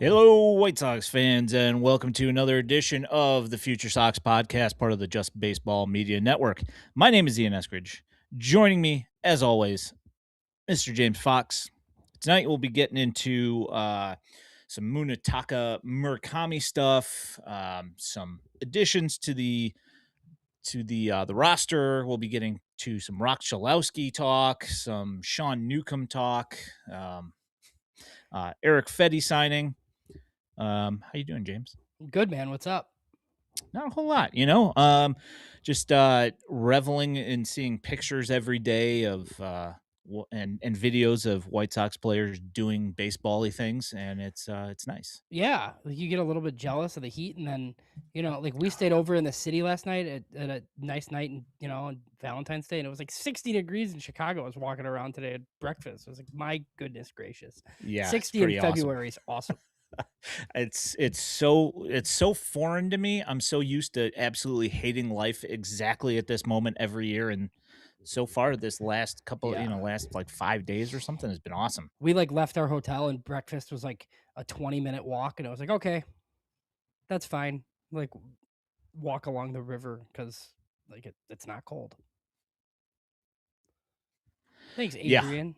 Hello, White Sox fans, and welcome to another edition of the Future Sox podcast, part of the Just Baseball Media Network. My name is Ian Eskridge. Joining me, as always, Mr. James Fox. Tonight we'll be getting into some Munitaka Murakami stuff, some additions to the roster. We'll be getting to some Roch Chilowski talk, some Shawn Nukem talk, Eric Fedde signing. How you doing, James? Good, man. What's up? Not a whole lot, just reveling in seeing pictures every day of and videos of White Sox players doing baseball-y things, and it's nice. Yeah, like you get a little bit jealous of the heat, and then like we stayed over in the city last night at a nice night, and on Valentine's Day, and it was like 60 degrees in Chicago. I was walking around today at breakfast. I was like, my goodness gracious, Yeah, it's 60 in pretty awesome. February is awesome. It's so foreign to me. I'm so used to absolutely hating life exactly at this moment every year, and so far this last couple, Yeah, last like 5 days or something has been awesome. we like left our hotel, and breakfast was like a 20-minute walk, and I was like, okay, that's fine. Like walk along the river because like it's not cold. Thanks, Yeah. Adrian.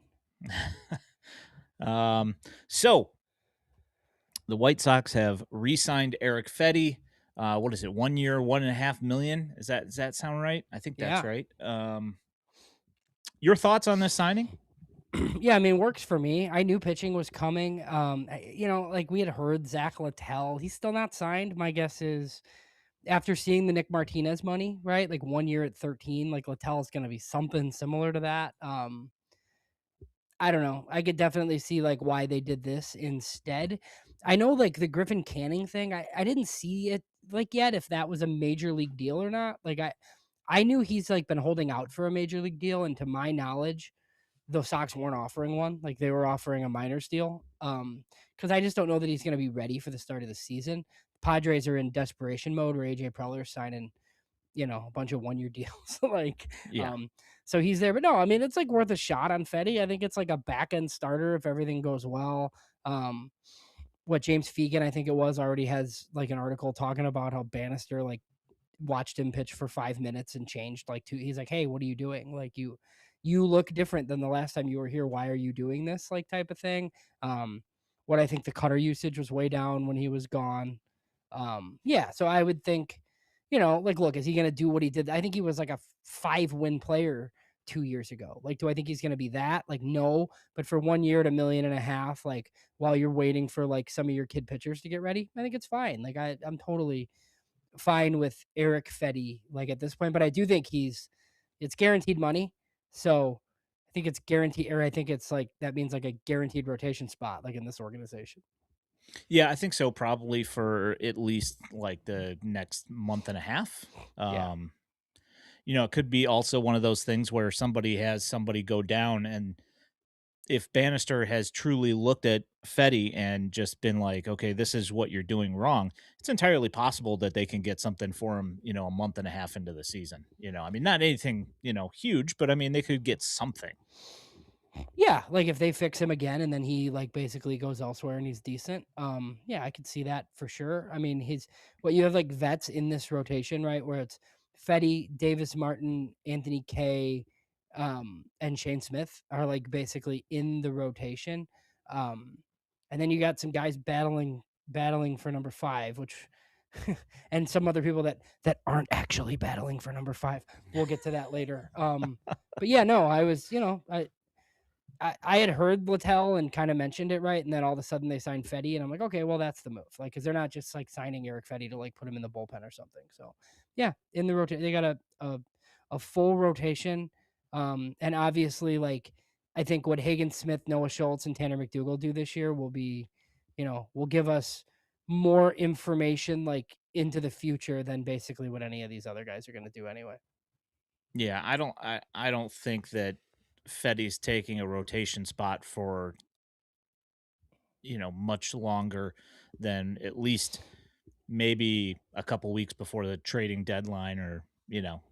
So the White Sox have re-signed Eric Fedde. What is it? 1 year, 1.5 million. Does that sound right? I think that's Yeah. right. Your thoughts on this signing? Yeah, I mean, works for me. I knew pitching was coming. Like we had heard Zach Littell. He's still not signed. My guess is after seeing the Nick Martinez money, right? Like 1 year at 13, like Littell is going to be something similar to that. I don't know. I could definitely see like why they did this instead. I know like the Griffin Canning thing. I didn't see it like yet if that was a major league deal or not. I knew he's like been holding out for a major league deal, and to my knowledge, the Sox weren't offering one. Like they were offering a minors deal. Because I just don't know that he's going to be ready for the start of the season. Padres are in desperation mode where AJ Preller's signing, a bunch of 1 year deals. Yeah. So he's there. But no, I mean, it's like worth a shot on Fetty. I think it's like a back end starter if everything goes well. What James Fegan, I think it was, already has like an article talking about how Bannister like watched him pitch for 5 minutes and changed like two. He's like, hey, what are you doing? Like you look different than the last time you were here. Why are you doing this? Like type of thing. What I think the cutter usage was way down when he was gone. Yeah, so I would think, like, look, is he going to do what he did? I think he was like a 5-win player 2 years ago. Like, do I think he's going to be that? Like, no. But for 1 year at 1.5 million, like, while you're waiting for like some of your kid pitchers to get ready, I think it's fine. Like, I'm totally fine with Eric Fedde, like at this point, but I do think it's guaranteed money. So I think it's guaranteed, or I think it's like that means like a guaranteed rotation spot, like in this organization. Yeah, I think so, probably for at least like the next month and a half. Yeah. It could be also one of those things where somebody has somebody go down, and if Bannister has truly looked at Fetty and just been like, okay, this is what you're doing wrong, it's entirely possible that they can get something for him, a month and a half into the season. I mean, not anything, huge, but I mean, they could get something. Yeah. Like if they fix him again and then he like basically goes elsewhere and he's decent. Yeah, I could see that for sure. I mean, you have like vets in this rotation, right? Where it's Fetty, Davis Martin, Anthony Kay, and Shane Smith are like basically in the rotation. Um, and then you got some guys battling for number 5, which and some other people that aren't actually battling for number 5. We'll get to that later. But yeah, no, I was, I had heard Littell and kind of mentioned it, right? And then all of a sudden they signed Fetty, and I'm like, okay, well, that's the move. Like, because they're not just like signing Eric Fetty to like put him in the bullpen or something. So, yeah, in the rotation, they got a full rotation. And obviously, like, I think what Hagen Smith, Noah Schultz, and Tanner McDougal do this year will be, will give us more information like into the future than basically what any of these other guys are going to do anyway. Yeah, I don't think that Fetty's taking a rotation spot for, much longer than at least maybe a couple weeks before the trading deadline, or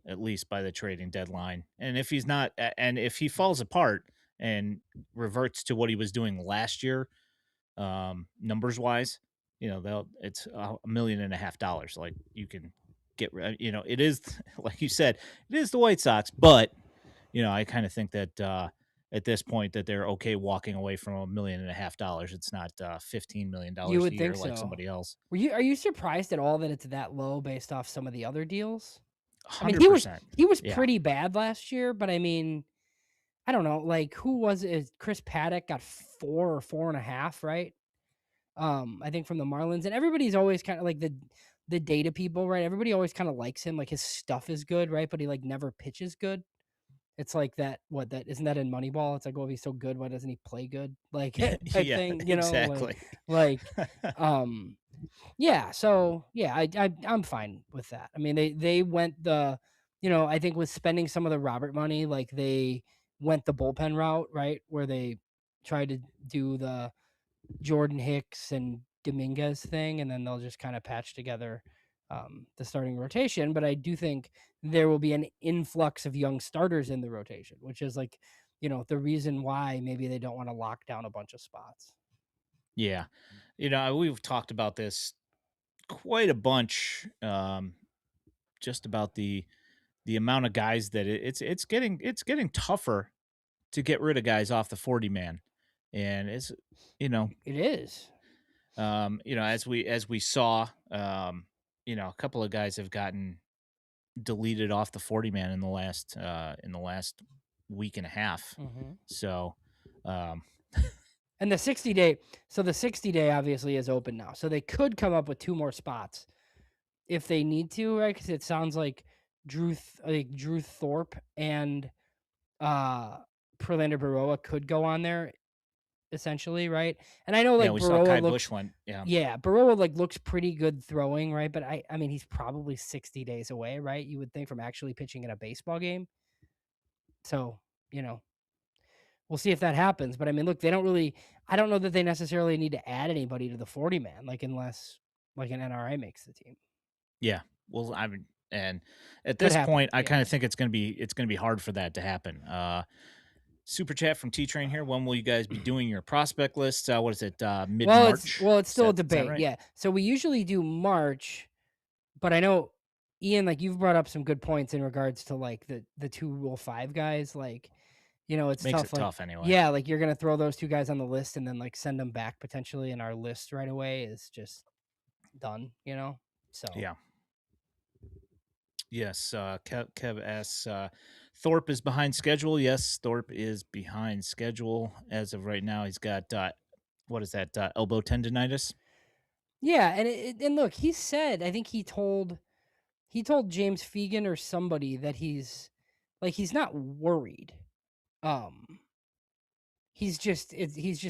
at least by the trading deadline. And if he's not and if he falls apart and reverts to what he was doing last year, numbers wise. It's $1.5 million. Like you can it is like you said, it is the White Sox, but I kind of think that at this point that they're okay walking away from $1.5 million. It's not You $15 million a would year think like so. somebody else. Are you surprised at all that it's that low based off some of the other deals? I mean, 100%. he was Yeah. pretty bad last year, but I mean, I don't know, like who was it? Chris Paddock got 4 or 4.5, right? I think from the Marlins, and everybody's always kind of like the data people, right? Everybody always kind of likes him, like his stuff is good, right? But he like never pitches good. It's like that. What that isn't that in Moneyball? It's like, well, if he's so good, why doesn't he play good? Like type Yeah, thing, exactly. like, um, yeah. So yeah, I'm fine with that. I mean, they went I think with spending some of the Robert money, like they went the bullpen route, right, where they tried to do the Jordan Hicks and Dominguez thing, and then they'll just kind of patch together the starting rotation. But I do think there will be an influx of young starters in the rotation, which is like, the reason why maybe they don't want to lock down a bunch of spots. Yeah. We've talked about this quite a bunch, just about the amount of guys that it's getting tougher to get rid of guys off the 40 man. And it's you know, It is. as we saw, a couple of guys have gotten deleted off the 40 man in the last week and a half. Hmm. So, um, And the 60-day obviously is open now. So they could come up with two more spots if they need to, right? Because it sounds like Drew Thorpe and uh Prelander Baroa could go on there essentially, right? And I know yeah, like we saw Kai Baroa Bush looks went. Yeah. yeah, Baroa like looks pretty good throwing, right? But I mean he's probably 60 days away, right? You would think from actually pitching in a baseball game. So, you know, we'll see if that happens. But I mean, look, I don't know that they necessarily need to add anybody to the 40 man, like unless like an NRI makes the team. Yeah. Well, I mean, and at Could this happen. point, I Yeah. kind of think it's gonna be hard for that to happen. Super chat from T Train here. When will you guys be doing your prospect list? What is it? Mid March? Well, it's Is still a that debate. right? Yeah. So we usually do March, but I know Ian, like you've brought up some good points in regards to like the two Rule 5 guys. Like, it's Makes tough. it Like, tough anyway. yeah, like you're gonna throw those two guys on the list and then like send them back potentially in our list right away is just done. So Yeah. Yes. Kev asks, Thorpe is behind schedule. Yes, Thorpe is behind schedule as of right now. He's got what is that? Elbow tendonitis. yeah, and look, he said I think he told James Fegan or somebody that he's not worried. Um, he's just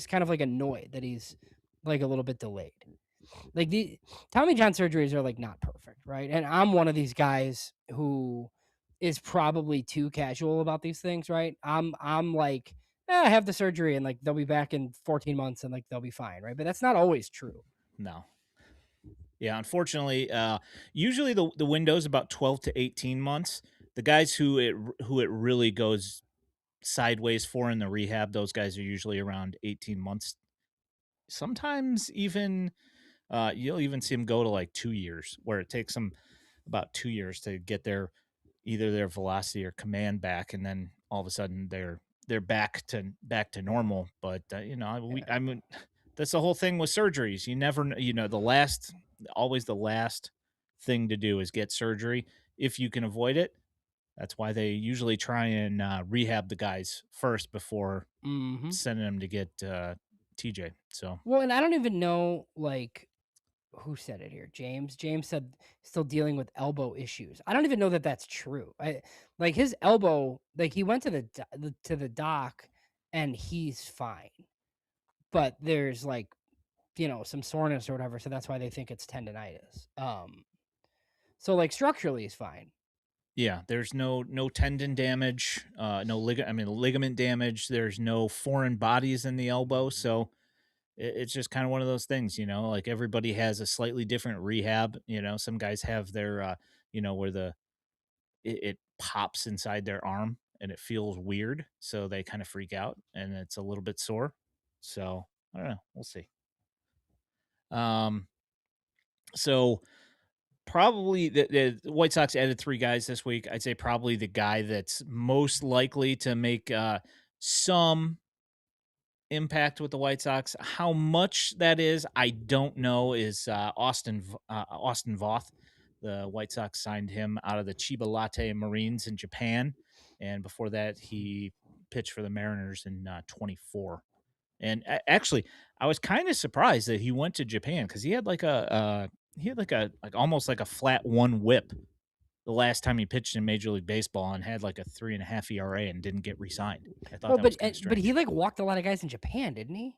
kind of like annoyed that he's like a little bit delayed. Like the Tommy John surgeries are like not perfect, right? And I'm one of these guys who is probably too casual about these things, right? I'm like, I have the surgery and like they'll be back in 14 months and like they'll be fine, right? But that's not always true. No. Yeah, unfortunately, usually the window is about 12 to 18 months. The guys who it really goes sideways for in the rehab, those guys are usually around 18 months. Sometimes even you'll even see them go to like 2 years, where it takes them about 2 years to get either their velocity or command back, and then all of a sudden they're back to normal. But I Yeah. mean, that's the whole thing with surgeries. You never always the last thing to do is get surgery if you can avoid it. That's why they usually try and rehab the guys first before Hmm. sending them to get TJ. So Well, and I don't even know like who said it here. James said still dealing with elbow issues. I don't even know that that's true. I like his elbow. Like he went to the doc, and he's fine. But there's like some soreness or whatever, so that's why they think it's tendonitis. So like structurally he's fine. yeah, there's no tendon damage, no ligament damage. There's no foreign bodies in the elbow, so it's just kind of one of those things, like everybody has a slightly different rehab. Some guys have their, where it pops inside their arm and it feels weird, so they kind of freak out and it's a little bit sore. So I don't know. We'll see. Um, so probably the White Sox added 3 guys this week. I'd say probably the guy that's most likely to make, some impact with the White Sox. How much that is, I don't know, is, Austin Voth. The White Sox signed him out of the Chiba Latte Marines in Japan, and before that, he pitched for the Mariners in, 24. And actually, I was kind of surprised that he went to Japan because he had like almost like a flat one whip the last time he pitched in Major League Baseball and had like a 3.5 ERA and didn't get re-signed. I thought Well, that was kind of but he strange. like walked a lot of guys in Japan, didn't he?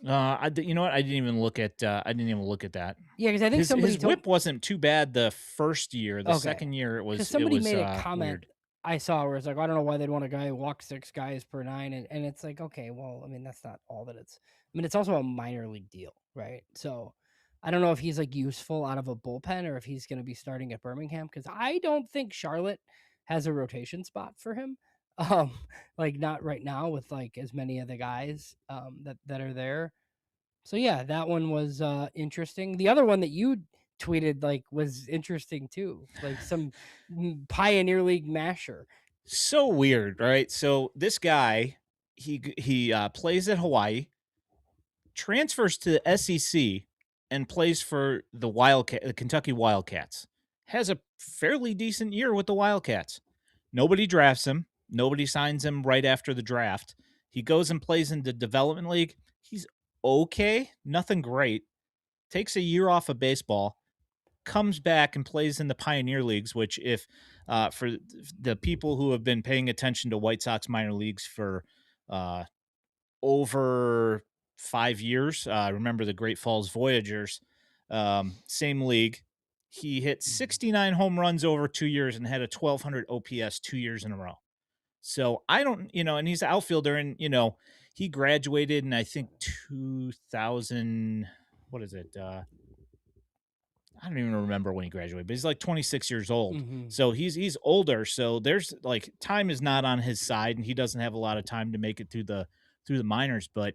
You know what? I didn't even look at. I didn't even look at that. Yeah, because I think somebody His told. whip wasn't too bad the first year. The Okay, second year because it somebody was made a comment weird. I saw where it's like, I don't know why they'd want a guy who walks 6 guys per 9, and it's like, okay, well, I mean, that's not all that it's. I mean, it's also a minor league deal, right? So, I don't know if he's like useful out of a bullpen or if he's going to be starting at Birmingham because I don't think Charlotte has a rotation spot for him. Um, like not right now with like as many of the guys that are there. So yeah, that one was interesting. The other one that you tweeted like was interesting too, like some Pioneer League masher. So weird, right? So this guy, he plays at Hawaii, transfers to the SEC, and plays for the Kentucky Wildcats. Has a fairly decent year with the Wildcats. Nobody drafts him. Nobody signs him right after the draft. He goes and plays in the development league. He's okay, nothing great. Takes a year off of baseball, comes back and plays in the Pioneer Leagues, which, if for the people who have been paying attention to White Sox minor leagues for uh, over 5 years, remember the Great Falls Voyagers, same league. He hit 69 home runs over 2 years and had a 1200 OPS 2 years in a row. So I don't, and he's an outfielder, and he graduated in I think 2000. What is it? I don't even remember when he graduated, but he's like 26 years old. Mm-hmm. So he's older. So there's like time is not on his side, and he doesn't have a lot of time to make it through the minors. But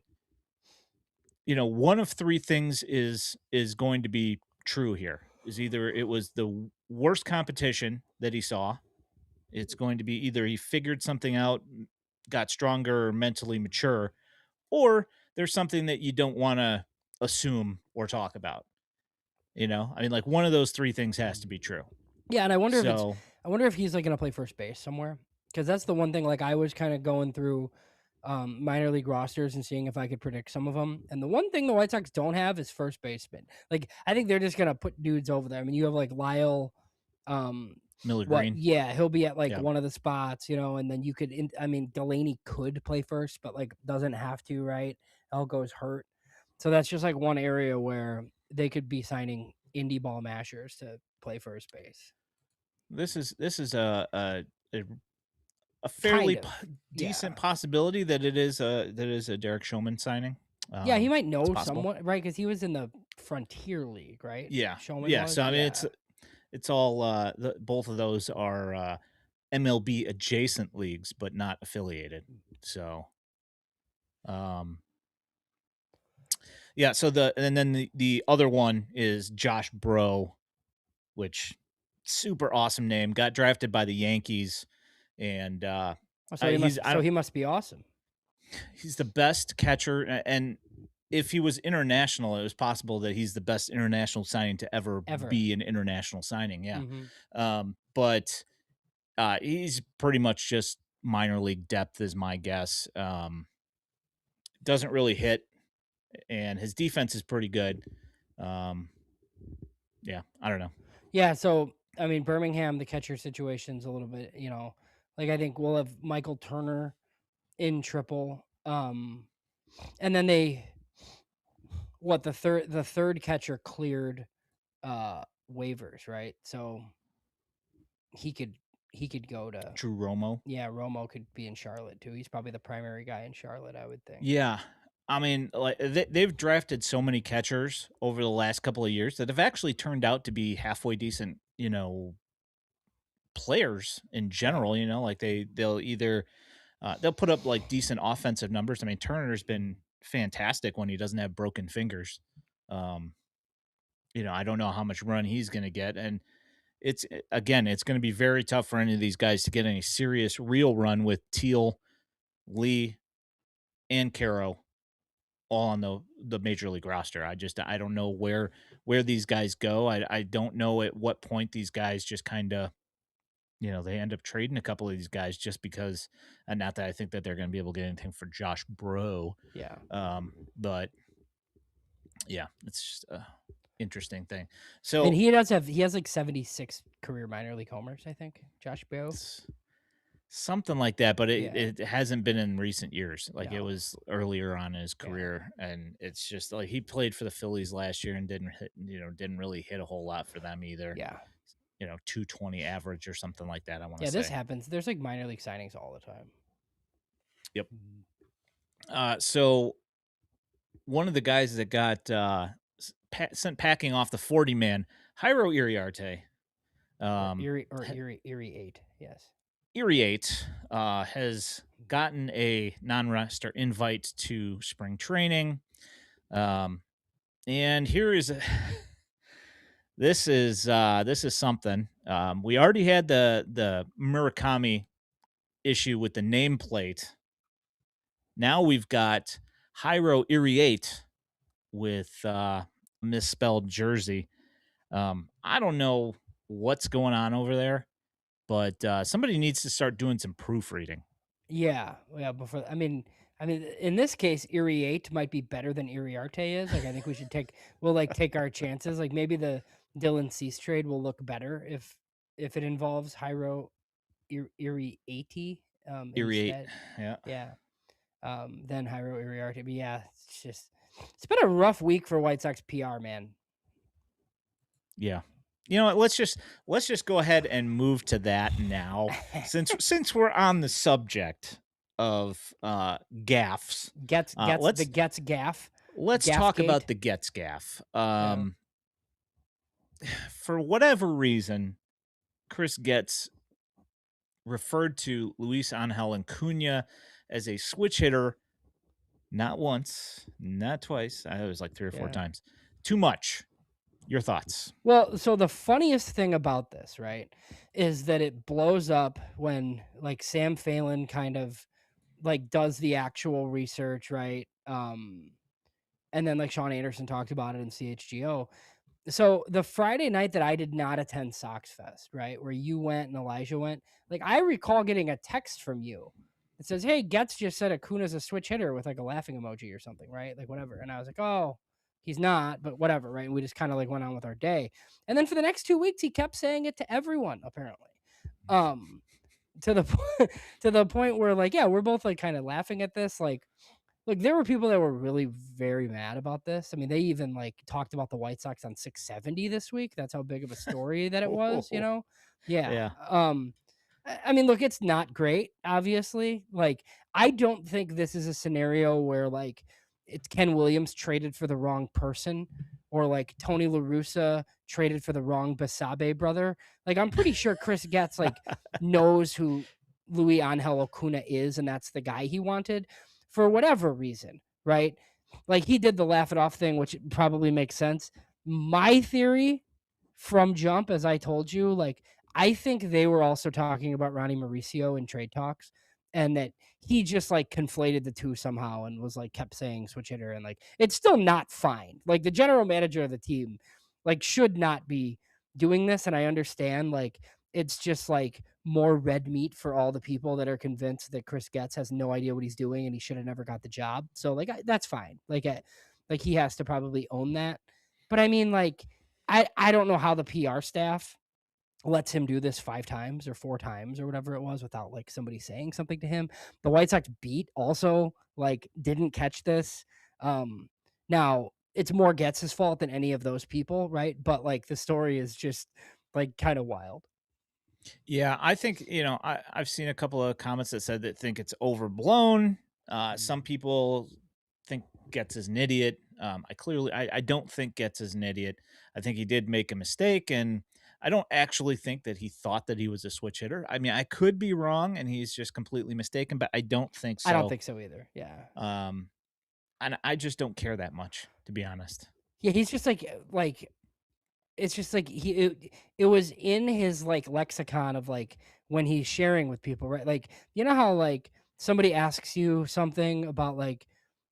one of three things is going to be true here. Is either it was the worst competition that he saw. It's going to be either he figured something out, got stronger, or mentally mature, or there's something that you don't want to assume or talk about. I mean, like one of those three things has to be true. Yeah, and So I wonder if he's like gonna play first base somewhere because that's the one thing. Like I was kind of going through minor league rosters and seeing if I could predict some of them. And the one thing the White Sox don't have is first baseman. Like I think they're just gonna put dudes over there. I mean, you have like Lyle. Miller What? Green, Yeah, he'll be at like yeah. one of the spots, and then you could. I mean, Delaney could play first, but like doesn't have to, right? Elgo's hurt, so that's just like one area where they could be signing indie ball mashers to play first base. This is a, a Kind fairly of, decent yeah. possibility that is a Derek Showman signing. Yeah, he might It's know possible. someone, right? Because he was in the Frontier League, right? Yeah, Showman yeah. was, So I mean, yeah. it's all both of those are MLB adjacent leagues, but not affiliated. So um, yeah. And then the other one is Josh Bro, which super awesome name. Got drafted by the Yankees, and Oh, so he he's must. So he must be awesome. he's the best catcher. And if he was international, it was possible that he's the best international signing to ever Ever. be an international signing. Yeah, Mm-hmm. but he's pretty much just minor league depth, is my guess. Doesn't really hit, and his defense is pretty good. Um, yeah, I don't know. Yeah. So I mean, Birmingham, the catcher situation's a little bit, like I think we'll have Michael Turner in triple. And then the third catcher cleared waivers, right? So he could he could go to. True Romo. Yeah, Romo could be in Charlotte too. He's probably the primary guy in Charlotte, I would think. Yeah. I mean, like they've drafted so many catchers over the last couple of years that have actually turned out to be halfway decent, players in Yeah. general. Like they'll either they'll put up like decent offensive numbers. I mean, Turner's been fantastic when he doesn't have broken fingers. Um, I don't know how much run he's going to get, and it's going to be very tough for any of these guys to get any serious real run with Teal, Lee, and Caro all on the major league roster. I don't know where these guys go. I don't know at what point these guys just kind of they end up trading a couple of these guys just because, and not that I think that they're going to be able to get anything for Josh Bro. Yeah. But yeah, it's just a interesting thing. And So he has like 76 career minor league homers, I think. Josh Bell. something like that, but Yeah. it hasn't been in recent years. Like it No. was earlier on in his Yeah. career, and it's just like he played for the Phillies last year and didn't really hit a whole lot for them either. Yeah. 220 average or something like that. I want to Yeah, this say. happens. There's like minor league signings all the time. Yep. So one of the guys that got sent packing off the 40 man, Jairo Iriarte, Erie 8. Yes. Erie 8 has gotten a non-roster invite to spring training. And here is this is something. We already had the Murakami issue with the nameplate. Now we've got Jairo Erie 8 with misspelled jersey. I don't know what's going on over there, but somebody needs to start doing some proofreading. Yeah. Before in this case, Erie 8 might be better than Iriarte is. Like I think we'll take our chances. Like maybe the Dylan Cease trade will look better if it involves Hyro Erie 80 Erie 8, instead. yeah. Yeah. Than Hyro Iriarte. But yeah, it's been a rough week for White Sox PR, man. Yeah. You know what? Let's just go ahead and move to that now, since we're on the subject of gaffs. The Getz gaff. Let's talk about the Getz gaff. For whatever reason, Chris Getz referred to Luisangel Acuna as a switch hitter, not once, not twice. It was like 3 or 4 times. Too much. Your thoughts? Well, so the funniest thing about this, right, is that it blows up when like Sam Phelan kind of like does the actual research, right? And then like Sean Anderson talked about it in CHGO. So the Friday night that I did not attend Sox Fest, right, where you went and Elijah went, like I recall getting a text from you that says, "Hey, Getz just said Acuna's a switch hitter," with like a laughing emoji or something, right? Like whatever. And I was like, "Oh, he's not," but whatever, right? And we just kind of like went on with our day. And then for the next 2 weeks, he kept saying it to everyone, apparently. To the to the point where like, yeah, we're both like kind of laughing at this, like. Look, there were people that were really very mad about this. I mean, they even like talked about the White Sox on 670 this week. That's how big of a story that it was, you know? Yeah. Yeah. I mean, look, it's not great, obviously. Like, I don't think this is a scenario where like it's Ken Williams traded for the wrong person or like Tony La Russa traded for the wrong Basabe brother. Like, I'm pretty sure Chris Getz like knows who Luis Angel Acuna is, and that's the guy he wanted for whatever reason, right? Like he did the laugh it off thing, which probably makes sense. My theory from jump, as I told you, like I think they were also talking about Ronnie Mauricio in trade talks, and that he just like conflated the two somehow and was like kept saying switch hitter, and like it's still not fine. Like the general manager of the team like should not be doing this, and I understand like it's just like more red meat for all the people that are convinced that Chris Getz has no idea what he's doing and he should have never got the job. So like that's fine. Like he has to probably own that. But I mean like I don't know how the PR staff lets him do this 5 times or 4 times or whatever it was without like somebody saying something to him. The White Sox beat also like didn't catch this. Now it's more Getz's fault than any of those people, right? But like the story is just like kind of wild. Yeah, I think I've seen a couple of comments that said that think it's overblown. Some people think Getz is an idiot. I don't think Getz is an idiot. I think he did make a mistake, and I don't actually think that he thought that he was a switch hitter. I mean, I could be wrong, and he's just completely mistaken, but I don't think so. I don't think so either. Yeah. And I just don't care that much, to be honest. Yeah, he's just like it's just like it was in his like lexicon of like when he's sharing with people, right? Like, you know how like somebody asks you something about like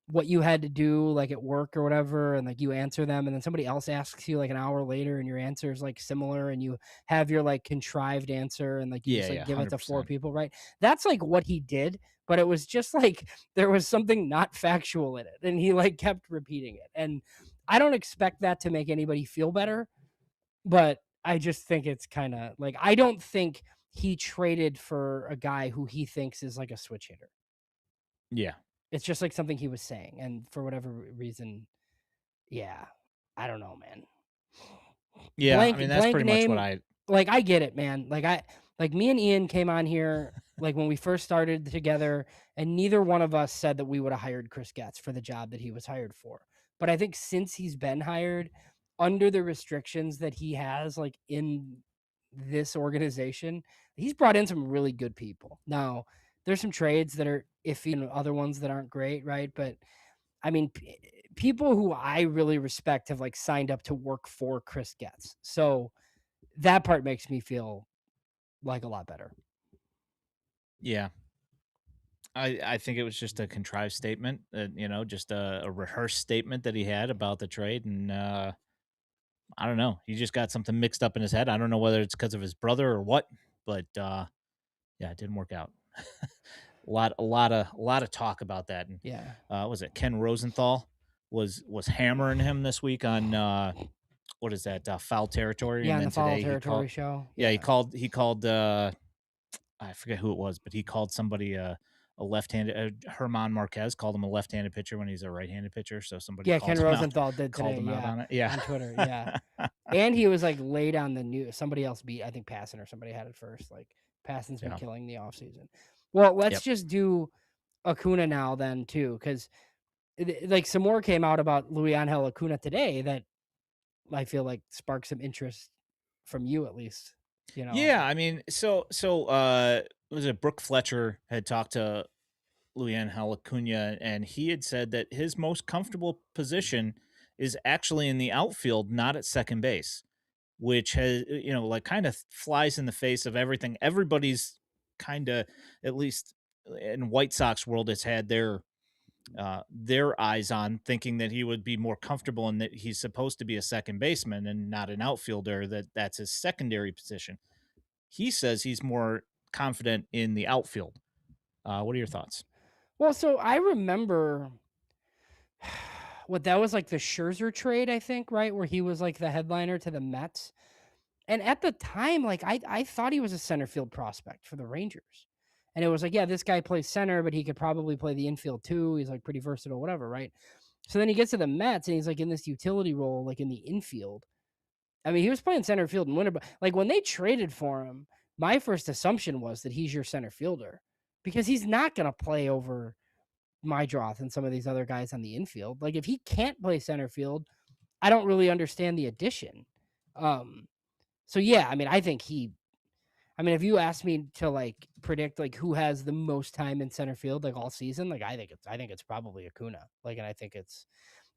what you had to do like at work or whatever, and like you answer them, and then somebody else asks you like an hour later and your answer is like similar, and you have your like contrived answer, and like you Yeah, just like yeah, give it to four 100%. people, right? That's like what he did, but it was just like there was something not factual in it, and he like kept repeating it. And I don't expect that to make anybody feel better, but I just think it's kinda like, I don't think he traded for a guy who he thinks is like a switch hitter. Yeah. It's just like something he was saying, and for whatever reason, yeah, I don't know, man. Yeah, I Blank mean, that's blank pretty much what name, I like, I get it, man. Like, me and Ian came on here, like, when we first started together, and neither one of us said that we woulda hired Chris Getz for the job that he was hired for. But I think since he's been hired, under the restrictions that he has, like, in this organization, he's brought in some really good people. Now, there's some trades that are iffy and other ones that aren't great, right? But, I mean, people who I really respect have, like, signed up to work for Chris Getz. So, that part makes me feel like a lot better. yeah. I think it was just a contrived statement, just a rehearsed statement that he had about the trade, and, I don't know, he just got something mixed up in his head. I don't know whether it's because of his brother or what, but, yeah, it didn't work out. A lot of talk about that, and, Yeah. was it Ken Rosenthal was hammering him this week on, what is that, Foul Territory, Yeah, and on the then Foul today he called Territory show. yeah, Yeah. I forget who it was, but he called somebody a left-handed Herman Marquez called him a left-handed pitcher when he's a right-handed pitcher, so somebody Yeah, called Ken him out Rosenthal did called today, him out yeah, on it. Yeah. on Twitter, yeah. And he was, like, late on the news. Somebody else beat, I think Passan or somebody had it first, like, Passan's been Yeah. killing the offseason. Well, let's Yep. just do Acuna now then too, 'cause like, some more came out about Luisangel Acuna today that I feel like sparked some interest from you at least, you know? Yeah, I mean, was it Brooke Fletcher had talked to Luisangel Acuna, and he had said that his most comfortable position is actually in the outfield, not at second base, which has like kind of flies in the face of everything. Everybody's kind of, at least in White Sox world, has had their eyes on, thinking that he would be more comfortable and that he's supposed to be a second baseman and not an outfielder, that's his secondary position. He says he's more confident in the outfield. What are your thoughts? Well, so I remember what that was like the Scherzer trade, I think, right? Where he was like the headliner to the Mets. And at the time, like I thought he was a center field prospect for the Rangers. And it was like, yeah, this guy plays center, but he could probably play the infield too. He's like pretty versatile, whatever, right? So then he gets to the Mets and he's like in this utility role, like in the infield. I mean, he was playing center field and winter, but like when they traded for him, my first assumption was that he's your center fielder because he's not going to play over Mydroth and some of these other guys on the infield. Like if he can't play center field, I don't really understand the addition. Um, so yeah, I mean, I mean, if you ask me to like predict like who has the most time in center field like all season, like I think it's probably Acuna. Like, and I think it's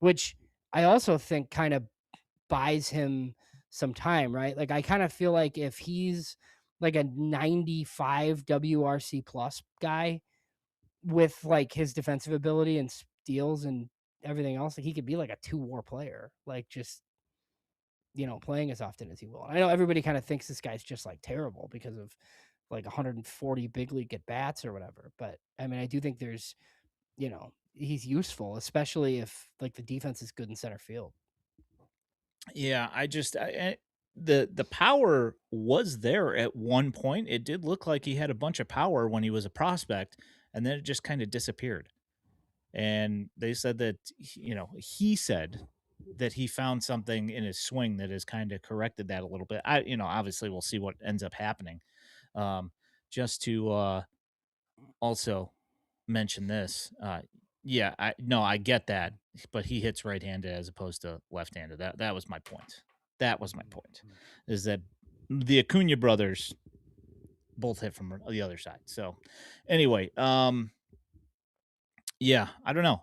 which I also think kind of buys him some time, right? Like I kind of feel like if he's like a 95 WRC plus guy with like his defensive ability and steals and everything else, like he could be like a two war player, like just playing as often as he will. I know everybody kind of thinks this guy's just like terrible because of like 140 big league at bats or whatever. But I mean, I do think he's useful, especially if like the defense is good in center field. Yeah, the power was there at one point. It did look like he had a bunch of power when he was a prospect, and then it just kind of disappeared. And they said that he said that he found something in his swing that has kind of corrected that a little bit. Obviously we'll see what ends up happening. Um, just to also mention this, yeah, I get that, but he hits right-handed as opposed to left-handed. That was my point. That was my point, is that the Acuna brothers both hit from the other side. So anyway, yeah, I don't know.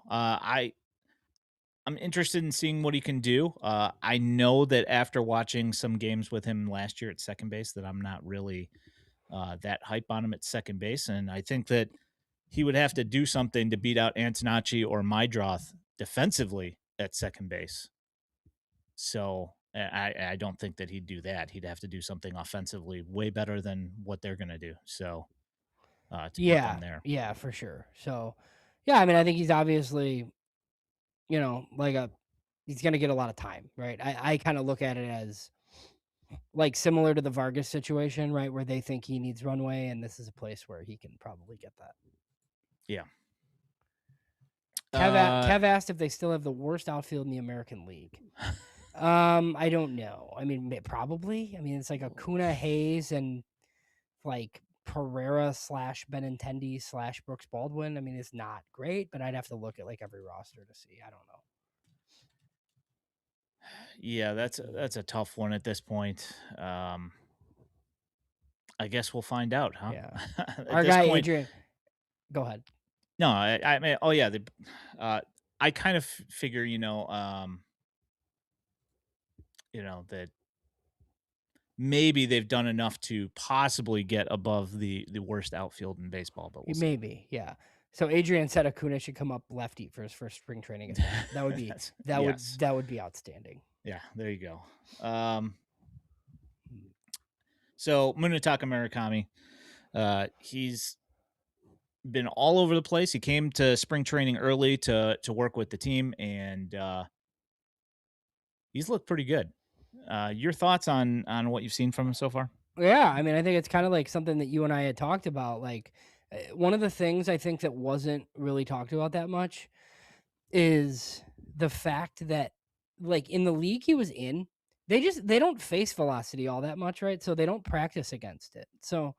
I'm interested in seeing what he can do. I know that after watching some games with him last year at second base, that I'm not really that hype on him at second base, and I think that he would have to do something to beat out Antonacci or Mydroth defensively at second base. So I don't think that he'd do that. He'd have to do something offensively way better than what they're going to do. So to beat them Yeah, there. yeah, for sure. So, yeah, I mean, I think he's obviously, like he's gonna get a lot of time, right? I kind of look at it as like similar to the Vargas situation, right, where they think he needs runway, and this is a place where he can probably get that. Yeah. Kev asked if they still have the worst outfield in the American League. I don't know. I mean, probably. I mean, it's like Acuna, Hayes, and like Pereira / Benintendi / Brooks Baldwin. I mean, it's not great, but I'd have to look at like every roster to see. I don't know. Yeah, that's a tough one at this point. I guess we'll find out, huh? Yeah. At Our this guy point, Adrian, go ahead. no. I mean, oh yeah, I kind of figure, that maybe they've done enough to possibly get above the worst outfield in baseball, but we'll see. Maybe, yeah. So Adrian said Acuna should come up lefty for his first spring training at bat. That would be Yes. that would be outstanding. Yeah, there you go. So Munitaka Murakami, he's been all over the place. He came to spring training early to work with the team, and he's looked pretty good. Your thoughts on what you've seen from him so far? Yeah, I mean, I think it's kind of like something that you and I had talked about. Like, one of the things I think that wasn't really talked about that much is the fact that, like, in the league he was in, they don't face velocity all that much, right? So they don't practice against it. So,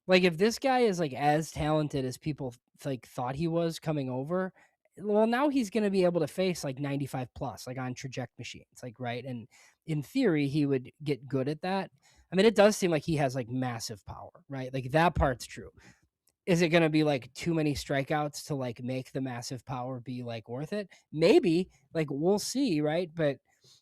like, if this guy is like as talented as people like thought he was coming over, well, now he's going to be able to face like 95 plus, like on traject machines, like, right? And in theory, he would get good at that. I mean, it does seem like he has like massive power, right? Like that part's true. Is it going to be like too many strikeouts to like make the massive power be like worth it? Maybe, like we'll see, right? But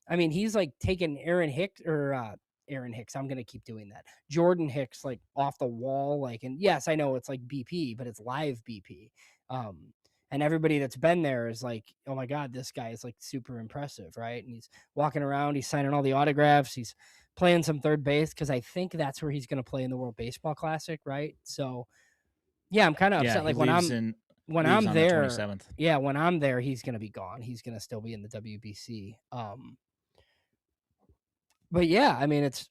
I mean, he's like taking Aaron Hicks. I'm going to keep doing that. Jordan Hicks, like off the wall. Like, and yes, I know it's like BP, but it's live BP. And everybody that's been there is like, oh my God, this guy is like super impressive, right? And he's walking around, he's signing all the autographs, he's playing some third base because I think that's where he's going to play in the World Baseball Classic, right? So, yeah, I'm kind of Yeah, upset. he Like when leaves I'm on the there, 27th. yeah, when I'm there, he's gonna be gone. He's gonna still be in the WBC. But yeah, I mean, it's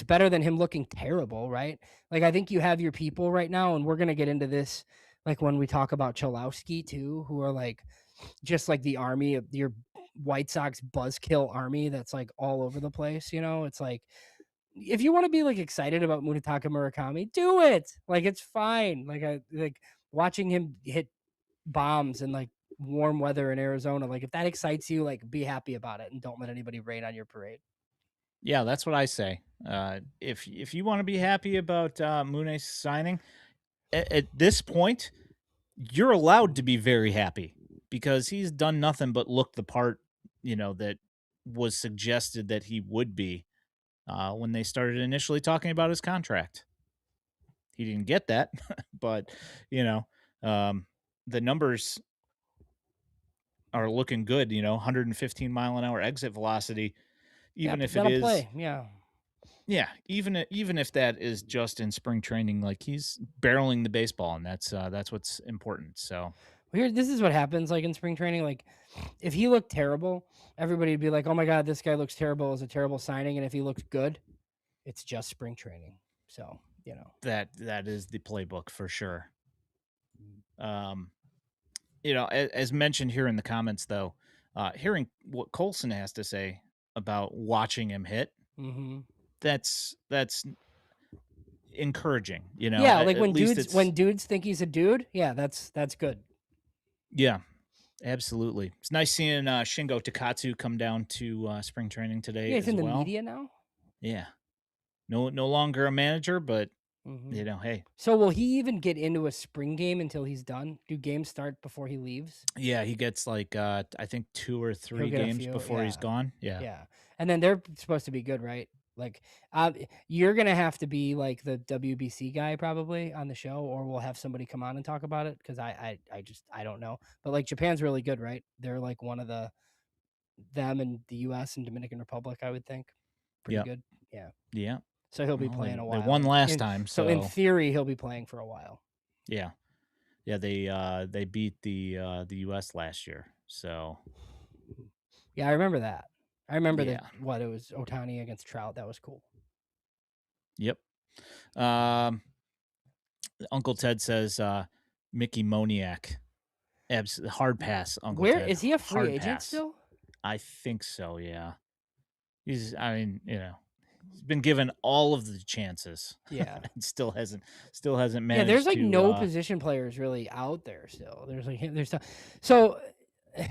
better than him looking terrible, right? Like I think you have your people right now, and we're gonna get into this like when we talk about Chilowski too, who are like just like the army of your White Sox buzzkill army that's like all over the place. It's like if you want to be like excited about Munitaka Murakami, do it. Like it's fine. Like I like watching him hit bombs in like warm weather in Arizona. Like if that excites you, like be happy about it and don't let anybody rain on your parade. Yeah, that's what I say. If you want to be happy about Mune signing at this point, you're allowed to be very happy because he's done nothing but look the part, that was suggested that he would be when they started initially talking about his contract. He didn't get that, but um, the numbers are looking good. 115-mile-an-hour exit velocity, Yeah, even put if that it on is. play. Yeah. Yeah, even if that is just in spring training, like he's barreling the baseball, and that's what's important. So Well, this is what happens like in spring training. Like if he looked terrible, everybody would be like, oh my God, this guy looks terrible. It's a terrible signing. And if he looked good, it's just spring training. So, that is the playbook for sure. Um, as mentioned here in the comments, though, hearing what Colson has to say about watching him hit, mm-hmm. that's encouraging. Yeah, like at least it's when dudes think he's a dude, yeah, that's good. yeah, absolutely. It's nice seeing Shingo Takatsu come down to spring training today Yeah, he's as in the well. media now. Yeah, no longer a manager, but Hey, So will he even get into a spring game until he's done? Do games start before he leaves? yeah, he gets like I think 2 or He'll 3 get a games few. before he's Yeah. gone. Yeah. Yeah. And then they're supposed to be good, right? Like, you're going to have to be like the WBC guy probably on the show, or we'll have somebody come on and talk about it. Cause I don't know. But like Japan's really good, right? They're like one of them and the US and Dominican Republic, I would think. Pretty Yeah. good. Yeah. Yeah. So he'll be Well, playing a they while. won last time, So in so theory, he'll be playing for a while. yeah. Yeah, they beat the US last year. So, Yeah, I remember that. I remember that yeah. what it was Otani against Trout. That was cool. Yep. Um Uncle Ted says Mickey Moniak. Hard pass, Uncle Where Ted. is he a free Hard agent pass. still? I think so, yeah. I mean, he's been given all of the chances. Yeah. And still hasn't Yeah, there's managed like to no position players really out there still. So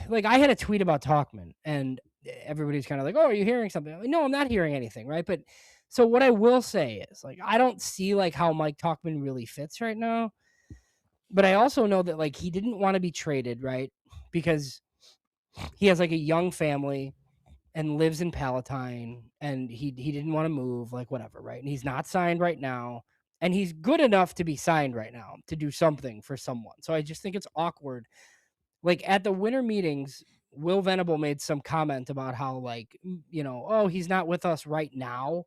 like I had a tweet about Talkman and everybody's kind of like, "Oh, are you hearing something?" I'm like, no, I'm not hearing anything, right? But so what I will say is like I don't see like how Mike Talkman really fits right now. But I also know that like he didn't want to be traded, right? Because he has like a young family and lives in Palatine and he didn't want to move, like whatever, right? And he's not signed right now. And he's good enough to be signed right now to do something for someone. So I just think it's awkward. Like at the winter meetings, Will Venable made some comment about how, like, oh, he's not with us right now,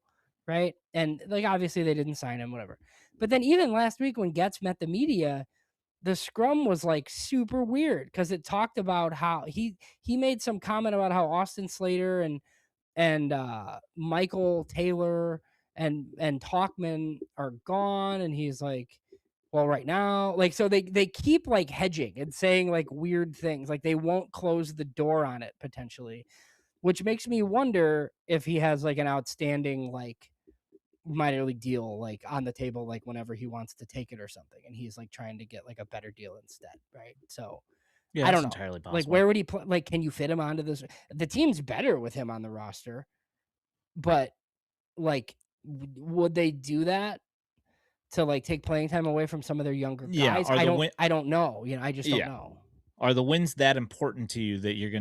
right? And like obviously they didn't sign him, whatever. But then even last week when Getz met the media, the scrum was like super weird because it talked about how he made some comment about how Austin Slater and Michael Taylor and Talkman are gone, and he's like, well, right now, like, so they keep like hedging and saying like weird things, like they won't close the door on it potentially, which makes me wonder if he has like an outstanding like minor league deal like on the table like whenever he wants to take it or something, and he's like trying to get like a better deal instead, right? So Yeah, I that's don't know. entirely Like, possible. where would he play? Like, can you fit him onto this? The team's better with him on the roster, but like, would they do that to like take playing time away from some of their younger Yeah, guys? are the win I don't know. I just don't Yeah. know. Are the wins that important to you that you're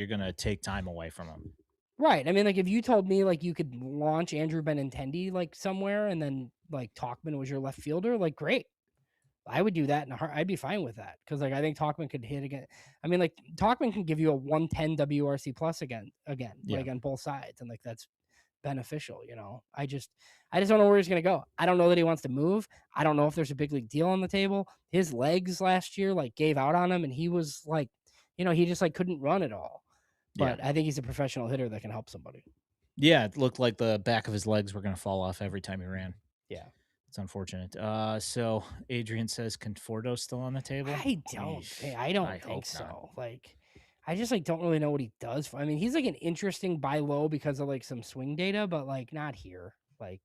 gonna take time away from them? Right. I mean, like, if you told me like you could launch Andrew Benintendi like somewhere, and then like Talkman was your left fielder, like great. I would do that in a heart. I'd be fine with that because like I think Talkman could hit again. I mean, like Talkman can give you a 110 WRC plus again, Yeah. like on both sides, and like that's beneficial. I just don't know where he's gonna go. I don't know that he wants to move. I don't know if there's a big league deal on the table. His legs last year like gave out on him, and he was like, he just like couldn't run at all. Yeah. But I think he's a professional hitter that can help somebody. Yeah, it looked like the back of his legs were gonna fall off every time he ran. Yeah. It's unfortunate. So Adrian says Conforto's still on the table? Yeesh, I I don't hope think not. so. Like, I just like don't really know what he does. I mean, he's like an interesting buy low because of like some swing data, but like not here. Like,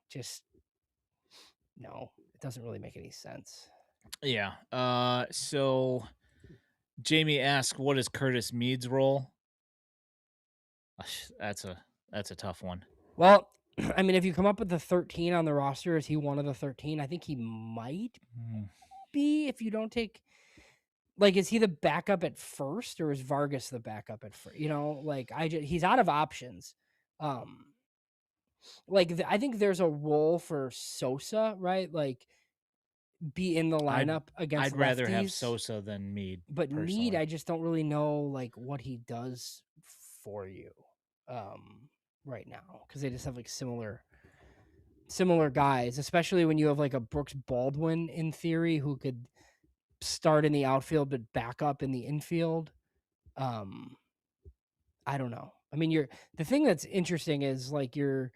just no, it doesn't really make any sense. Yeah. So Jamie asked, what is Curtis Mead's role? That's a tough one. Well, I mean, if you come up with the 13 on the roster, is he one of the 13? I think he might Hmm. be if you don't take. Like, is he the backup at first, or is Vargas the backup at first? Like he's out of options. Um, like I think there's a role for Sosa, right? Like be in the I'd lineup against I'd rather have lefties. Sosa than Mead But Mead, personally. I just don't really know like what he does for you right now because they just have like similar guys, especially when you have like a Brooks Baldwin in theory who could start in the outfield but back up in the infield. Um, I don't know. I mean, the thing that's interesting is like your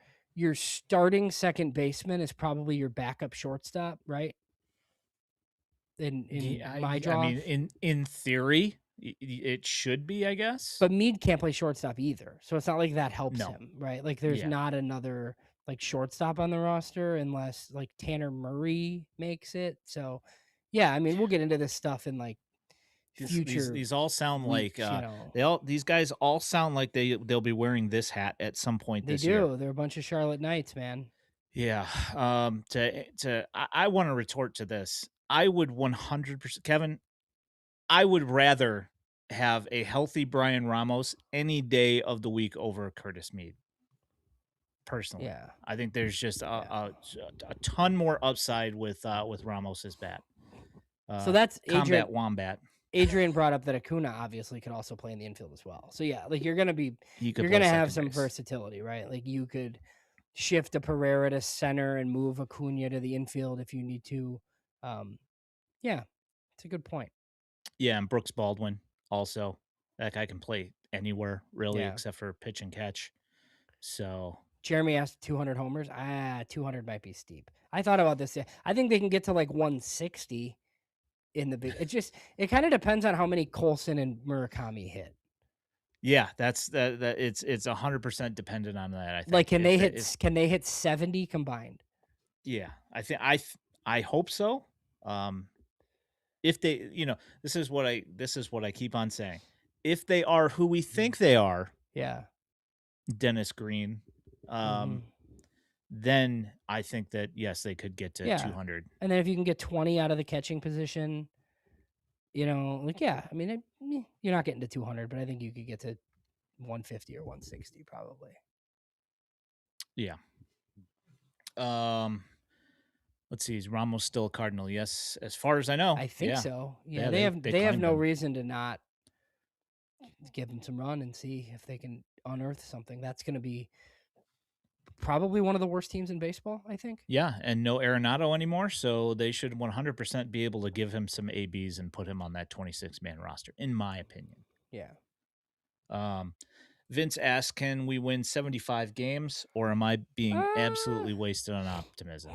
starting second baseman is probably your backup shortstop, right? In Yeah, my I draw. mean, in theory, it should be, I guess. But Mead can't play shortstop either. So it's not like that helps No. him, right? Like there's Yeah. not another like shortstop on the roster unless like Tanner Murray makes it. So yeah, I mean, we'll get into this stuff in like future These all sound like weeks, you know. these guys all sound like they'll be wearing this hat at some point They this year. do. They're a bunch of Charlotte Knights, man. Yeah. I want to retort to this. I would 100%, Kevin. I would rather have a healthy Brian Ramos any day of the week over Curtis Mead. Personally, Yeah. I think there's just Yeah. a ton more upside with Ramos's bat. So that's Combat Wombat. Adrian brought up that Acuna obviously could also play in the infield as well. So yeah, like you're gonna He could play have second some base. versatility, right? Like you could shift a Pereira to center and move Acuna to the infield if you need to. Yeah, it's a good point. Yeah, and Brooks Baldwin also. That guy can play anywhere really, Yeah. except for pitch and catch. So Jeremy asked 200 homers. 200 might be steep. I thought about this. I think they can get to like 160 in the big. It kind of depends on how many Colson and Murakami hit. yeah, that's that. It's 100% dependent on that. I think. Like, can they hit 70 combined? Yeah, I hope so. If they, this is what I keep on saying. If they are who we think they are, Yeah. Dennis Green, then I think that yes, they could get to 200. And then if you can get 20 out of the catching position, like I mean, you're not getting to 200, but I think you could get to 150 or 160 probably. Yeah. Let's see. Is Ramos still a Cardinal? Yes, as far as I know. I think so. Yeah, they they have no him. reason to not give him some run and see if they can unearth something. That's going to be probably one of the worst teams in baseball, I think. Yeah, and no Arenado anymore, so they should 100% be able to give him some ABs and put him on that 26-man roster, in my opinion. Yeah. Vince asks, can we win 75 games, or am I being absolutely wasted on optimism?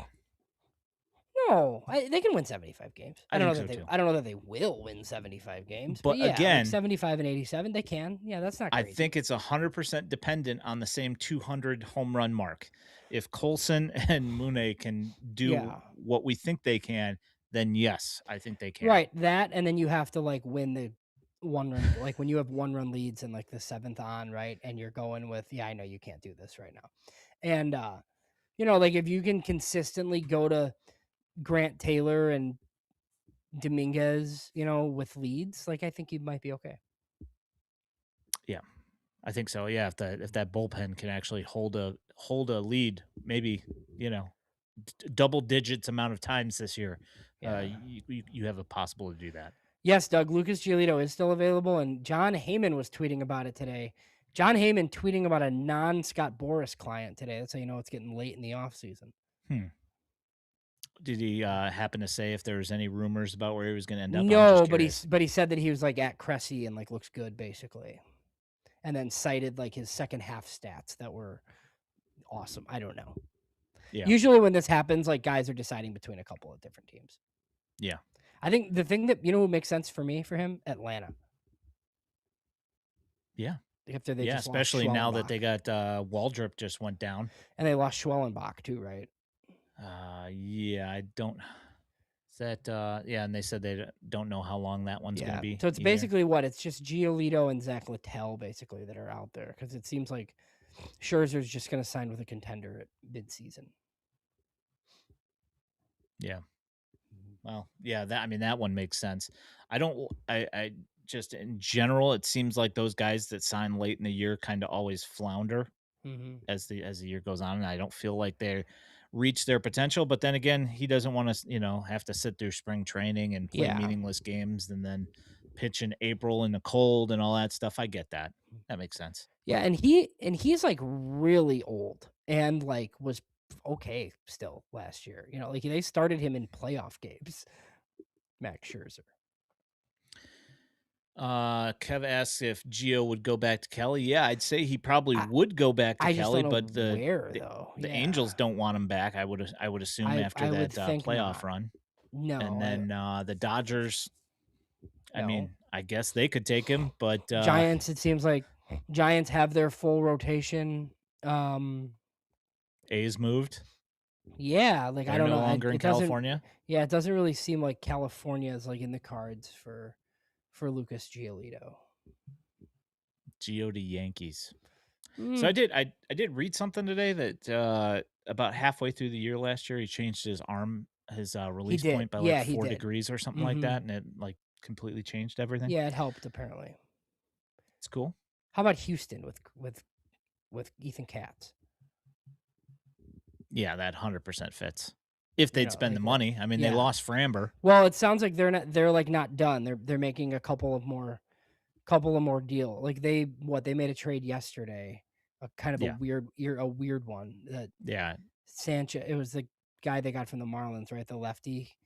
No, they can win 75 games. I don't know that they will win 75 games. But yeah, again, like 75 and 87, they can. Yeah, that's not crazy. I think it's 100% dependent on the same 200 home run mark. If Colson and Mune can do what we think they can, then yes, I think they can. Right, that, and then you have to like win the one run, like when you have 1-run leads in like the 7th on, right, and you're going with, I know you can't do this right now, and like if you can consistently go to Grant Taylor and Dominguez, with leads, like I think you might be okay. Yeah, I think so. Yeah, if that bullpen can actually hold a lead, maybe double digits amount of times this year, you have a possible to do that. Yes, Doug, Lucas Giolito is still available, and John Heyman was tweeting about it today. John Heyman tweeting about a non-Scott Boras client today. That's how you know it's getting late in the offseason. Did he happen to say if there was any rumors about where he was going to end up? No, but he said that he was like at Cressy and like looks good basically, and then cited like his second half stats that were awesome. I don't know. Yeah. Usually when this happens, like guys are deciding between a couple of different teams. Yeah. I think the thing that who makes sense for him, Atlanta. Yeah. After they just especially now that they got Waldrop just went down. And they lost Schwellenbach too, right? Yeah, I don't. And they said they don't know how long that one's going to be. So it's basically what? It's just Giolito and Zach Littell basically that are out there because it seems like Scherzer's just going to sign with a contender at midseason. Yeah. Well, yeah, that one makes sense. I just in general, it seems like those guys that sign late in the year kind of always flounder as the year goes on, and I don't feel like they reach their potential. But then again, he doesn't want to, have to sit through spring training and play meaningless games and then pitch in April in the cold and all that stuff. I get that. That makes sense. Yeah, and he's like really old and like was okay still last year. Like they started him in playoff games. Max Scherzer. Kev asks if Gio would go back to Kelly. Yeah, I'd say he probably would go back to Kelly, but the Angels don't want him back. I would assume after that playoff run. No, and then the Dodgers. I mean, I guess they could take him, but Giants. It seems like Giants have their full rotation. A's moved. Yeah, like They're I don't no know. longer in California. Yeah, it doesn't really seem like California is like in the cards for Lucas Giolito. Gio to Yankees. So I did read something today that about halfway through the year last year, he changed his He release did. point by like Yeah, he 4 did. degrees or something like Hmm. that, and it like completely changed everything. Yeah, it helped apparently. It's cool. How about Houston with Ethan Katz? Yeah, that 100% fits. If You they'd know, spend the like that. money. I mean, they Yeah. lost Framber. Well, it sounds like they're like not done. They're making a couple of more deal. Like they made a trade yesterday, a kind of Yeah. a weird one that Yeah. Sanchez. It was the guy they got from the Marlins, right? The lefty.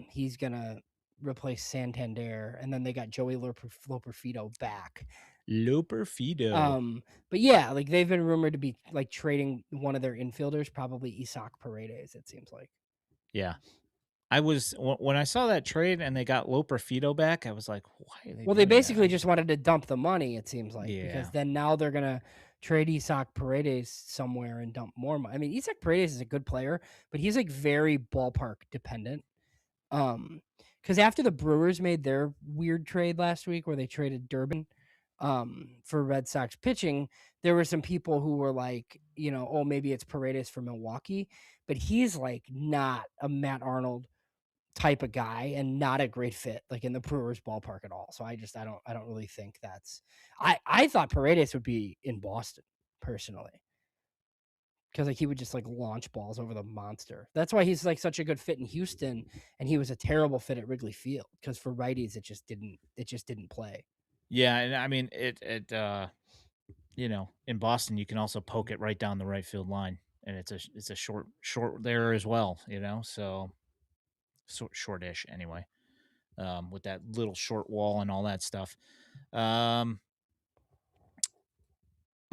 He's gonna replace Santander, and then they got Joey Loperfido back. Loperfido. But yeah, like they've been rumored to be like trading one of their infielders, probably Isaac Paredes. It seems like. Yeah. When I saw that trade and they got Loperfido back, I was like, why are they Well, they doing that? basically just wanted to dump the money, it seems like, because Yeah. then now they're gonna trade Isaac Paredes somewhere and dump more money. I mean, Isaac Paredes is a good player, but he's like very ballpark dependent. Because after the Brewers made their weird trade last week where they traded Durbin for Red Sox pitching, there were some people who were like, oh, maybe it's Paredes for Milwaukee, but he's like not a Matt Arnold type of guy and not a great fit like in the Brewers ballpark at all. So I don't really think that's I thought Paredes would be in Boston personally. Because like he would just like launch balls over the monster. That's why he's like such a good fit in Houston, and he was a terrible fit at Wrigley Field. Because for righties, it just didn't play. Yeah, and I mean in Boston you can also poke it right down the right field line, and it's a short there as well, so shortish anyway. With that little short wall and all that stuff. Um,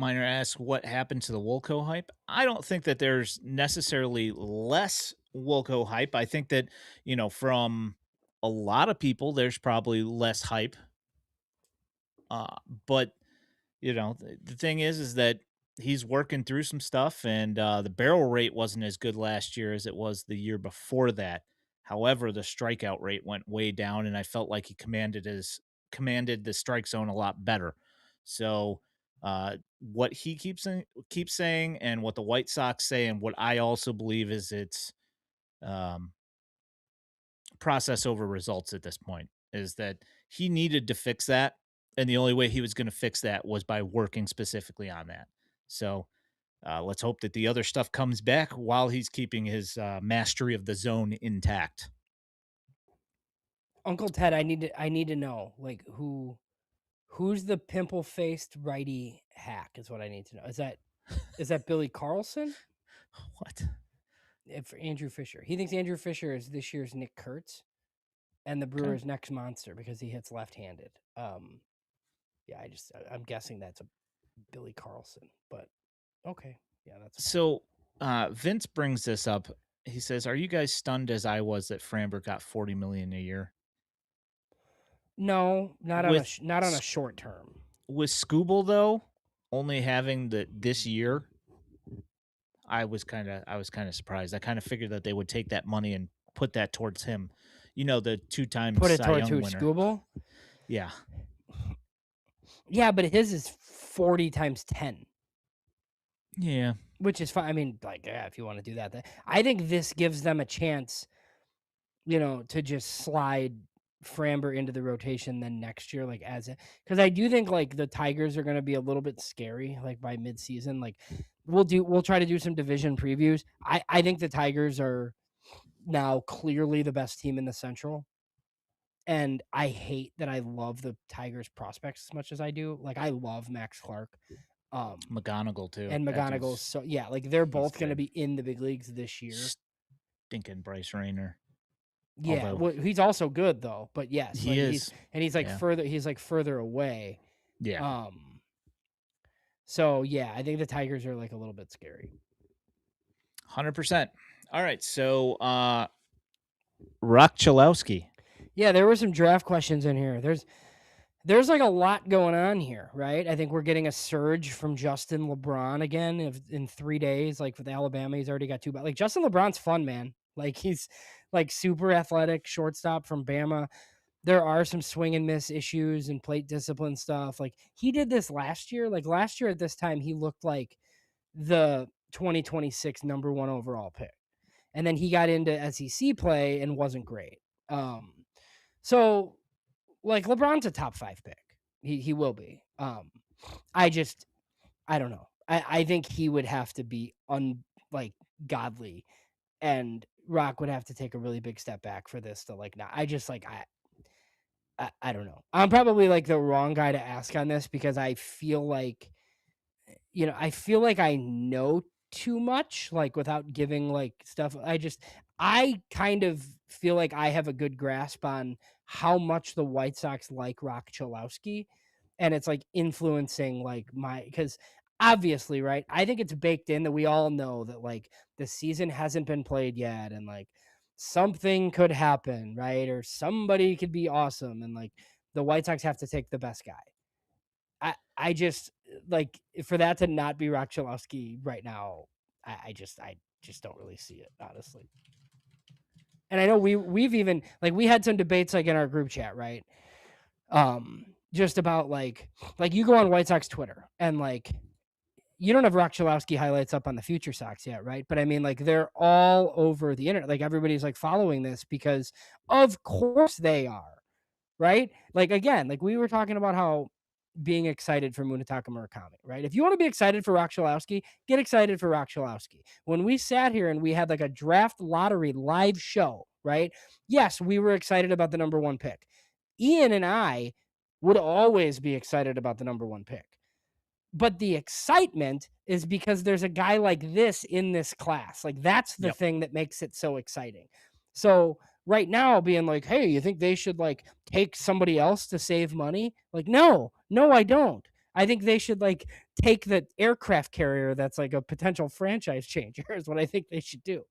Miner asks what happened to the Wolco hype. I don't think that there's necessarily less Wolco hype. I think that, from a lot of people, there's probably less hype. But the thing is that he's working through some stuff, and the barrel rate wasn't as good last year as it was the year before that. However, the strikeout rate went way down, and I felt like he commanded the strike zone a lot better. So, what he keeps saying, and what the White Sox say, and what I also believe is it's um, process over results at this point, is that he needed to fix that, and the only way he was going to fix that was by working specifically on that. So let's hope that the other stuff comes back while he's keeping his mastery of the zone intact. Uncle Ted, I need to know like who's the pimple faced righty hack is what I need to know. Is that Billy Carlson? What? For Andrew Fisher. He thinks Andrew Fisher is this year's Nick Kurtz and the Okay. Brewers' next monster because he hits left-handed. Yeah, I'm guessing that's a Billy Carlson, but okay. Yeah, that's fine. So Vince brings this up. He says, "Are you guys stunned as I was that Framber got 40 million a year No, with not on a short term. with Scooble though only having this year?" I was kind of surprised. I kind of figured that they would take that money and put that towards him. The two-time Put it Cy towards Young who? winner. Scooble? Yeah. Yeah, but his is 40 times 10, Yeah. which is fine. I mean, like, yeah, if you want to do that. I think this gives them a chance, to just slide Framber into the rotation then next year, like because I do think like the Tigers are going to be a little bit scary, like by midseason. Like we'll try to do some division previews. I think the Tigers are now clearly the best team in the Central. And I hate that I love the Tigers prospects as much as I do. Like I love Max Clark. McGonigal too. And That McGonagall's dude's so yeah, like they're he's both going to good. be in the big leagues this year. Stinking Bryce Rayner. Yeah, Although well, he's also good though. But yes, he like is. he's like Yeah. further away. Yeah. So yeah, I think the Tigers are like a little bit scary. 100%. All right. So Roch Chilowski. Yeah, there were some draft questions in here. There's like a lot going on here, right? I think we're getting a surge from Justin LeBron again in 3 days. Like with Alabama, he's already got two. But like Justin LeBron's fun, man. Like he's like super athletic shortstop from Bama. There are some swing and miss issues and plate discipline stuff. Like he did this last year. Like last year at this time, he looked like the 2026 number 1 overall pick. And then he got into SEC play and wasn't great. So like LeBron's a top 5 pick. He will be. I don't know. I think he would have to be godly, and Rock would have to take a really big step back for this to like not. I don't know. I'm probably like the wrong guy to ask on this because I feel like I know too much, like without giving like stuff. I kind of feel like I have a good grasp on how much the White Sox like Roch Chilowski, and it's like influencing like because obviously, right? I think it's baked in that we all know that like the season hasn't been played yet, and like something could happen, right? Or somebody could be awesome, and like the White Sox have to take the best guy. I just like for that to not be Roch Chilowski right now. I just don't really see it, honestly. And I know we've even like we had some debates like in our group chat, right? Just about like you go on White Sox Twitter and like you don't have Roch Chilowski highlights up on the FutureSox yet, right? But I mean, like they're all over the internet. Like everybody's like following this because of course they are, right? Like again, like we were talking about how being excited for Munitaka Murakami, right? If you want to be excited for Roch Chilowski, get excited for Roch Chilowski. When we sat here and we had like a draft lottery live show, right? Yes, we were excited about the number 1 pick. Ian and I would always be excited about the number 1 pick. But the excitement is because there's a guy like this in this class. Like that's the thing that makes it so exciting. So right now being like, hey, you think they should like take somebody else to save money? Like, no, I don't. I think they should like take the aircraft carrier that's like a potential franchise changer is what I think they should do.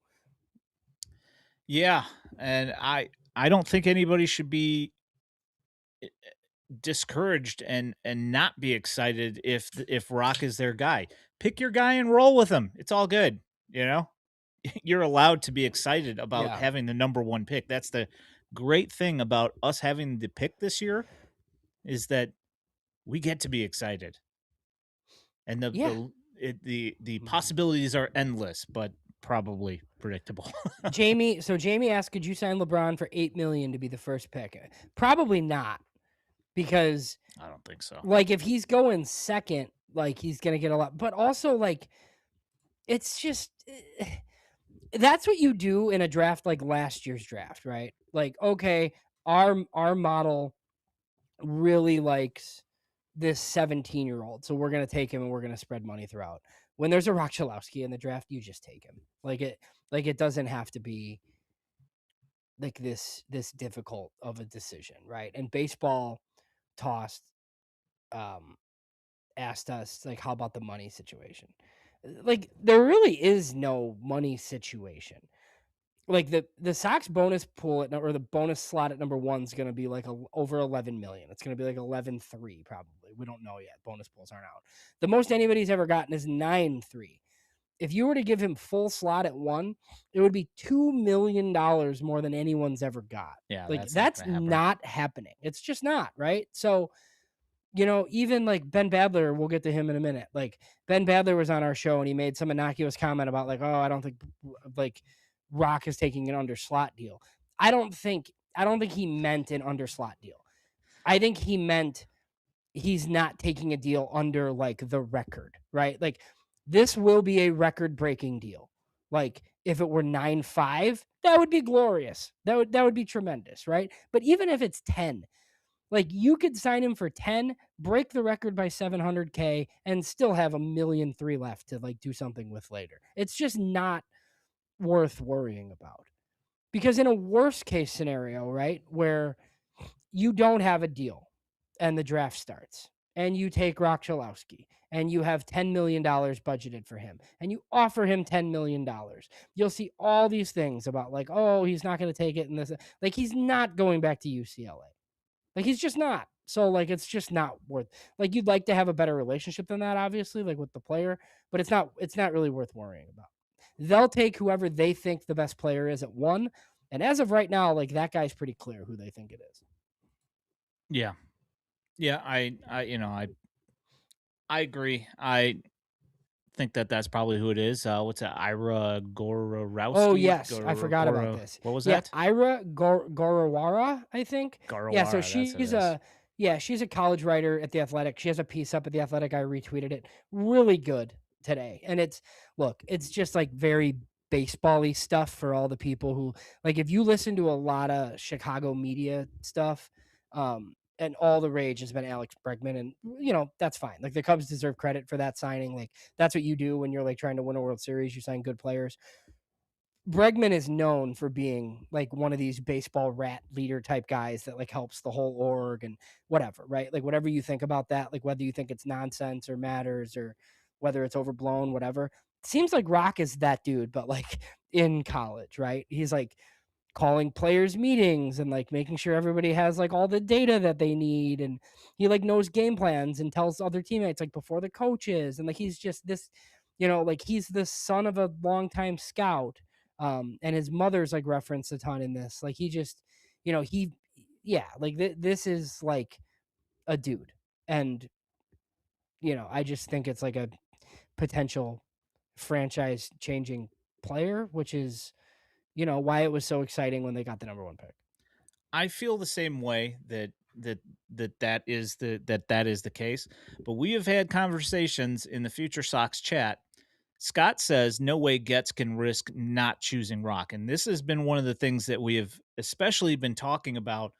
Yeah, and I don't think anybody should be discouraged and not be excited if Rock is their guy. Pick your guy and roll with him. It's all good, you know? You're allowed to be excited about having the number 1 pick. That's the great thing about us having the pick this year is that we get to be excited. And the possibilities are endless, but probably predictable. Jamie asked, could you sign LeBron for $8 million to be the first pick? Probably not. Because I don't think so. Like if he's going second, like he's gonna get a lot. But also like it's just that's what you do in a draft like last year's draft, right? Like, okay, our model really likes this 17-year-old, so we're gonna take him and we're gonna spread money throughout. When there's a Roch Chilowski in the draft, you just take him. Like it doesn't have to be like this difficult of a decision, right? And baseball tossed asked us like how about the money situation. Like there really is no money situation. Like the Sox bonus pool or the bonus slot at number 1 is going to be like over 11 million. It's going to be like 11.3 probably. We don't know yet. Bonus pools aren't out. The most anybody's ever gotten is 9.3. If you were to give him full slot at 1, it would be $2 million more than anyone's ever got. Yeah, like that's not happening. It's just not, right? So even like Ben Badler, we'll get to him in a minute. Like Ben Badler was on our show and he made some innocuous comment about like, oh, I don't think like Rock is taking an under slot deal. I don't think he meant an under slot deal. I think he meant he's not taking a deal under like the record, right? Like this will be a record breaking deal. Like if it were 9.5, that would be glorious. That would be tremendous, right? But even if it's 10, like you could sign him for 10, break the record by 700K, and still have $1.3 million left to like do something with later. It's just not worth worrying about. Because in a worst case scenario, right, where you don't have a deal and the draft starts and you take Roch Chilowski and you have $10 million budgeted for him and you offer him $10 million, you'll see all these things about like, oh, he's not going to take it. And this, like, he's not going back to UCLA. Like he's just not. So like it's just not worth. Like you'd like to have a better relationship than that, obviously, like with the player, but it's not really worth worrying about. They'll take whoever they think the best player is at 1, and as of right now, like that guy's pretty clear who they think it is. Yeah. Yeah, I agree. I think that that's probably who it is. What's that? Ira Oh, Gororowski? yes, I forgot about Gora this. what was Yeah, that? Ira Gorawara, I think. Yeah, so Garawara, that's what it she's is. a yeah, she's a college writer at The Athletic. She has a piece up at The Athletic. I retweeted it. Really good today. And it's just like very baseball-y stuff for all the people who like if you listen to a lot of Chicago media stuff, and all the rage has been Alex Bregman, and that's fine. Like the Cubs deserve credit for that signing. Like that's what you do when you're like trying to win a World Series. You sign good players. Bregman is known for being like one of these baseball rat leader type guys that like helps the whole org and whatever, right? Like whatever you think about that, like whether you think it's nonsense or matters or whether it's overblown, whatever. Seems like Rock is that dude, but like in college, right? He's like calling players meetings and like making sure everybody has like all the data that they need, and he like knows game plans and tells other teammates like before the coaches, and like he's just this, like he's the son of a longtime scout, and his mother's like referenced a ton in this, like he just, he yeah, like this is like a dude, and I just think it's like a potential franchise changing player, which is why it was so exciting when they got the number one pick. I feel the same way that is the case, but we have had conversations in the Future Sox chat. Scott says no way Getz can risk not choosing Rock, and this has been one of the things that we have especially been talking about.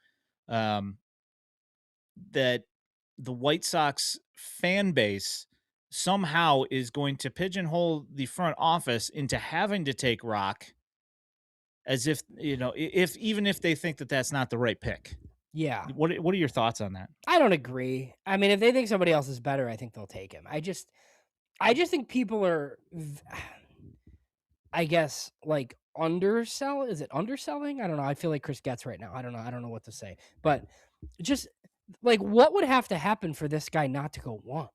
Um, that the White Sox fan base somehow is going to pigeonhole the front office into having to take Rock as if if even if they think that that's not the right pick. Yeah. What are your thoughts on that? I don't agree. I mean, if they think somebody else is better, I think they'll take him. I just think people are I guess like undersell is it underselling? I don't know. I feel like Chris Getz right now. I don't know. I don't know what to say. But just like what would have to happen for this guy not to go one?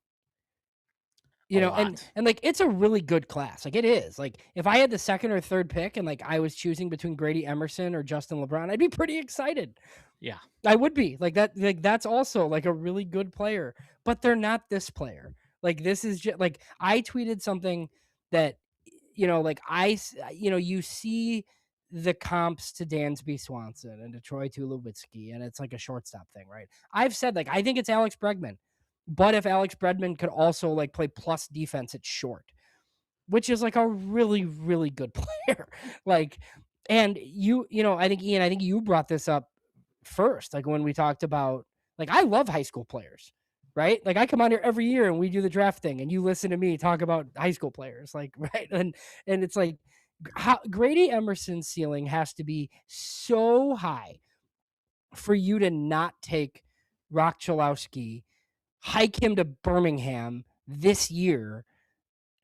A And lot. like it's a really good class. Like it is. Like if I had the second or third pick and like I was choosing between Grady Emerson or Justin LeBron, I'd be pretty excited. Yeah. I would be like that. Like that's also like a really good player, but they're not this player. Like this is just like I tweeted something that like you see the comps to Dansby Swanson and to Troy Tulowitzki, and it's like a shortstop thing, right? I've said like I think it's Alex Bregman, but if Alex Bregman could also like play plus defense at short, which is like a really really good player, like. And I think Ian, I think you brought this up first, like when we talked about, like, I love high school players, right? Like I come on here every year and we do the draft thing and you listen to me talk about high school players, like, right. And it's like Grady Emerson's ceiling has to be so high for you to not take Roch Chilowski, hike him to Birmingham this year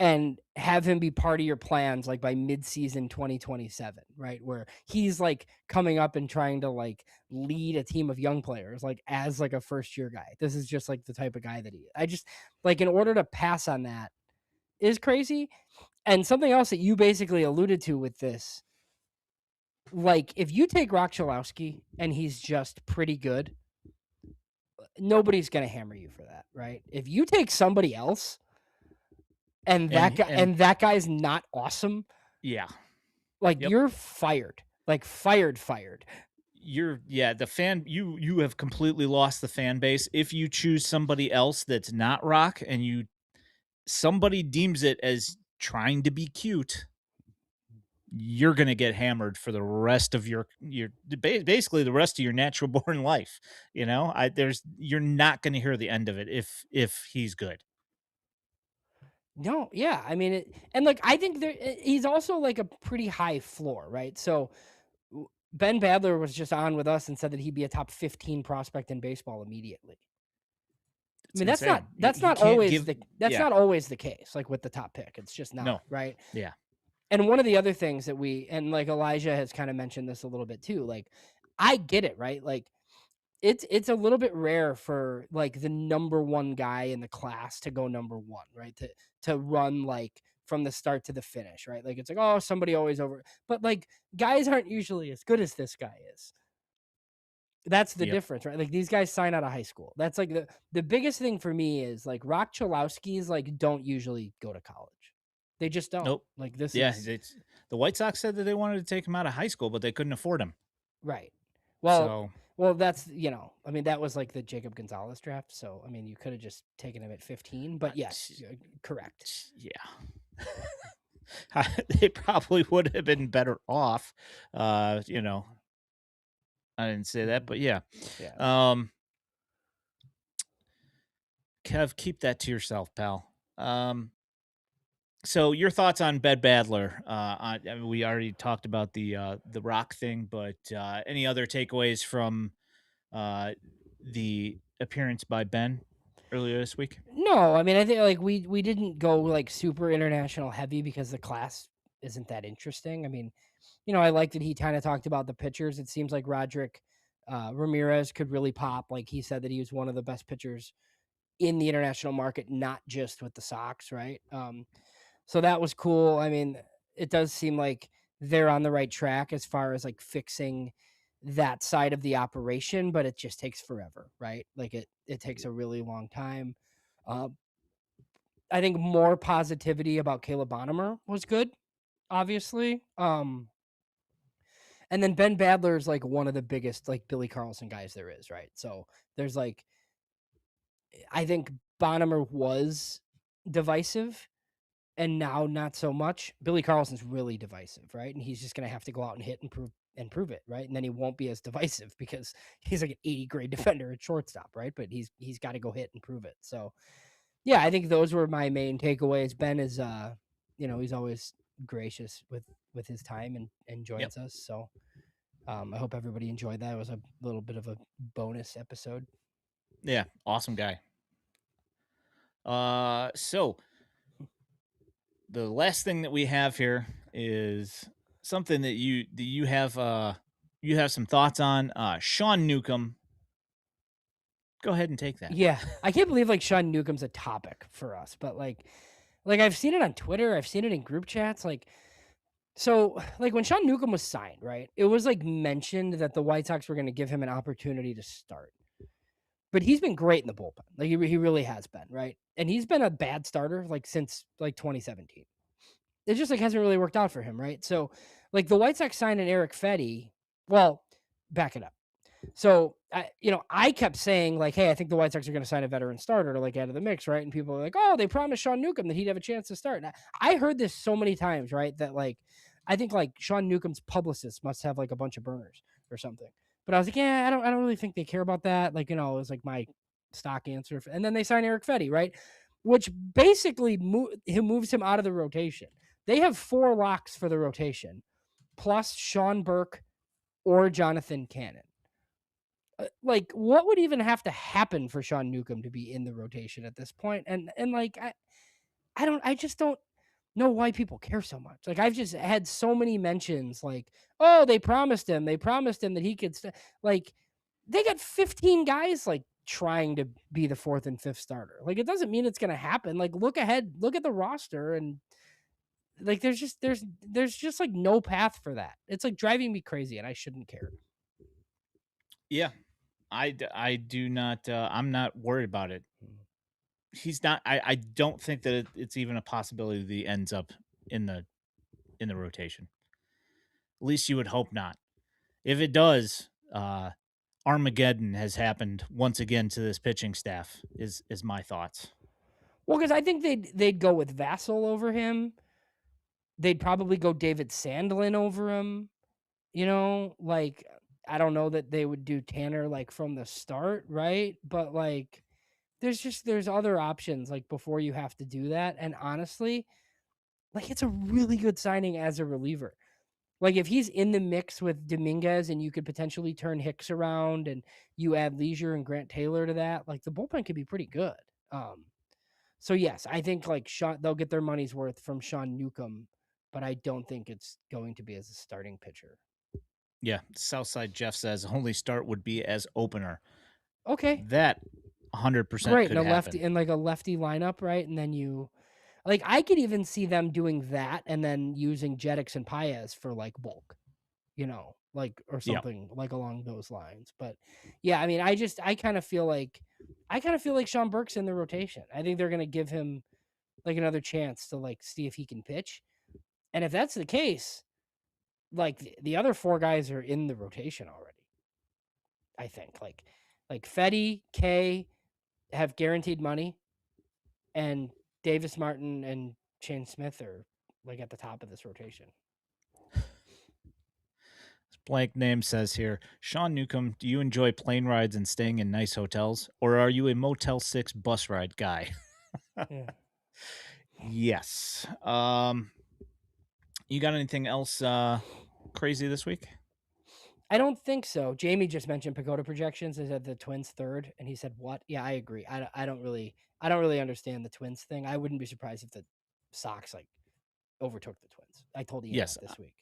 and have him be part of your plans like by mid-season 2027, right? Where he's like coming up and trying to like lead a team of young players like as like a first year guy. This is just like the type of guy that he is. I just like in order to pass on that is crazy. And something else that you basically alluded to with this, like if you take Roch Chilowski and he's just pretty good, nobody's gonna hammer you for that, right? If you take somebody else and And that guy's not awesome, yeah. like Yep. you're fired. Like fired. The fan you have completely lost the fan base if you choose somebody else that's not Rock and somebody deems it as trying to be cute. You're going to get hammered for the rest of basically the rest of your natural born life. You're not going to hear the end of it if he's good. No, yeah. I mean, and like I think he's also like a pretty high floor, right? So Ben Badler was just on with us and said that he'd be a top 15 prospect in baseball immediately. I It's mean, that's insane. not that's You not can't always give the that's yeah. not always the case. Like with the top pick, it's just No. not, right? Yeah. And one of the other things that and like Elijah has kind of mentioned this a little bit too. Like, I get it, right? Like it's a little bit rare for like the number one guy in the class to go number one, right? To run like from the start to the finish, right? Like it's like, oh, somebody always over, but like guys aren't usually as good as this guy is. That's the Yep. difference, right? Like these guys sign out of high school. That's like the biggest thing for me is like Roch Chilowski's like don't usually go to college. They just don't. Nope. Like this Yeah, is the White Sox said that they wanted to take him out of high school, but they couldn't afford him. right. Well, So, that's I mean that was like the Jacob Gonzalez draft. So I mean you could have just taken him at 15. But yes, correct. yeah. They probably would have been better off. I didn't say that, but yeah. Yeah. Kev, keep that to yourself, pal. So your thoughts on Ben Badler? I mean, we already talked about the Rock thing, but any other takeaways from the appearance by Ben earlier this week? No, I mean I think like we didn't go like super international heavy because the class isn't that interesting. I mean, I like that he kind of talked about the pitchers. It seems like Roderick Ramirez could really pop. Like he said that he was one of the best pitchers in the international market, not just with the Sox, right? So that was cool. I mean, it does seem like they're on the right track as far as like fixing that side of the operation, but it just takes forever, right? Like it takes a really long time. Uh, I think more positivity about Caleb Bonham was good, obviously. And then Ben Badler is like one of the biggest like Billy Carlson guys there is, right? So there's like I think Bonham was divisive and now not so much. Billy Carlson's really divisive, right? And he's just gonna have to go out and hit and prove it, right? And then he won't be as divisive because he's like an 80 grade defender at shortstop, right? But he's got to go hit and prove it. So yeah, I think those were my main takeaways. Ben is he's always gracious with his time and joins us. So I hope everybody enjoyed that. It was a little bit of a bonus episode. Yeah, awesome guy. So the last thing that we have here is something that you have some thoughts on. Shawn Nukem. Go ahead and take that. Yeah, I can't believe like Shawn Newcomb's a topic for us, but like I've seen it on Twitter, I've seen it in group chats, so like when Shawn Newcomb was signed, right? It was like mentioned that the White Sox were going to give him an opportunity to start. But he's been great in the bullpen. Like he really has been, right? And he's been a bad starter like since like 2017. It just like hasn't really worked out for him, right? So like the White Sox signed an Eric Fedde. Well, back it up. So I kept saying like, hey, I think the White Sox are going to sign a veteran starter to like out of the mix, right? And people are like, oh, they promised Shawn Newcomb that he'd have a chance to start. And I heard this so many times, right? That like I think like Shawn Newcomb's publicist must have like a bunch of burners or something. But I was like, yeah, I don't really think they care about that. Like, it was like my stock answer. And then they sign Eric Fedde, right? Which basically moves him out of the rotation. They have 4 locks for the rotation, plus Sean Burke or Jonathan Cannon. Like, what would even have to happen for Shawn Newcomb to be in the rotation at this point? And like, I just don't know why people care so much. Like, I've just had so many mentions like, oh, they promised him that he could like they got 15 guys like trying to be the 4th and 5th starter. Like, it doesn't mean it's going to happen. Like, look ahead, look at the roster, and like there's just like no path for that. It's like driving me crazy, and I shouldn't care. Yeah, I do not. I'm not worried about it. He's not. I don't think that it's even a possibility that he ends up in the rotation. At least you would hope not. If it does, Armageddon has happened once again to this pitching staff. Is my thoughts. Well, because I think they'd go with Vassell over him. They'd probably go David Sandlin over him. Like I don't know that they would do Tanner like from the start, right? But like there's other options like before you have to do that. And honestly, like it's a really good signing as a reliever. Like if he's in the mix with Dominguez and you could potentially turn Hicks around and you add Leisure and Grant Taylor to that, like the bullpen could be pretty good. So yes, I think like they'll get their money's worth from Shawn Newcomb, but I don't think it's going to be as a starting pitcher. Yeah, Southside Jeff says only start would be as opener. Okay, that 100% great. could And a happen. lefty and like a lefty lineup, right? And then you, like, I could even see them doing that and then using Jetix and Paez for like bulk. like, or Yeah. something like along those lines. But yeah, I mean, I kind of feel like Sean Burke's in the rotation. I think they're gonna give him like another chance to like see if he can pitch. And if that's the case, like the other four guys are in the rotation already. I think like Fetty, K have guaranteed money, and Davis Martin and Shane Smith are like at the top of this rotation. Blank name says here, Shawn Nukem, do you enjoy plane rides and staying in nice hotels, or are you a Motel 6 bus ride guy? Yeah. Yes. You got anything else crazy this week? I don't think so. Jamie just mentioned Pagoda projections. They said the Twins third, and he said what? Yeah, I agree. I don't really understand the Twins thing. I wouldn't be surprised if the Sox like overtook the Twins. I told Ian Yes, that this week.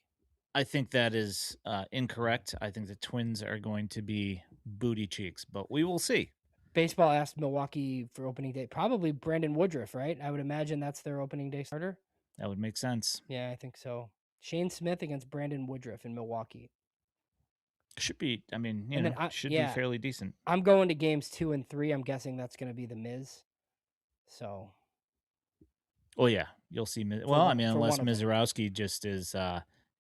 I think that is incorrect. I think the Twins are going to be booty cheeks, but we will see. Baseball asked Milwaukee for opening day. Probably Brandon Woodruff, right? I would imagine that's their opening day starter. That would make sense. Yeah, I think so. Shane Smith against Brandon Woodruff in Milwaukee. Should be, I mean, And then should be fairly decent. I'm going to games 2 and 3. I'm guessing that's going to be the Miz. So. Oh yeah, you'll see. Well, I mean, unless one of them. Mizorowski just is,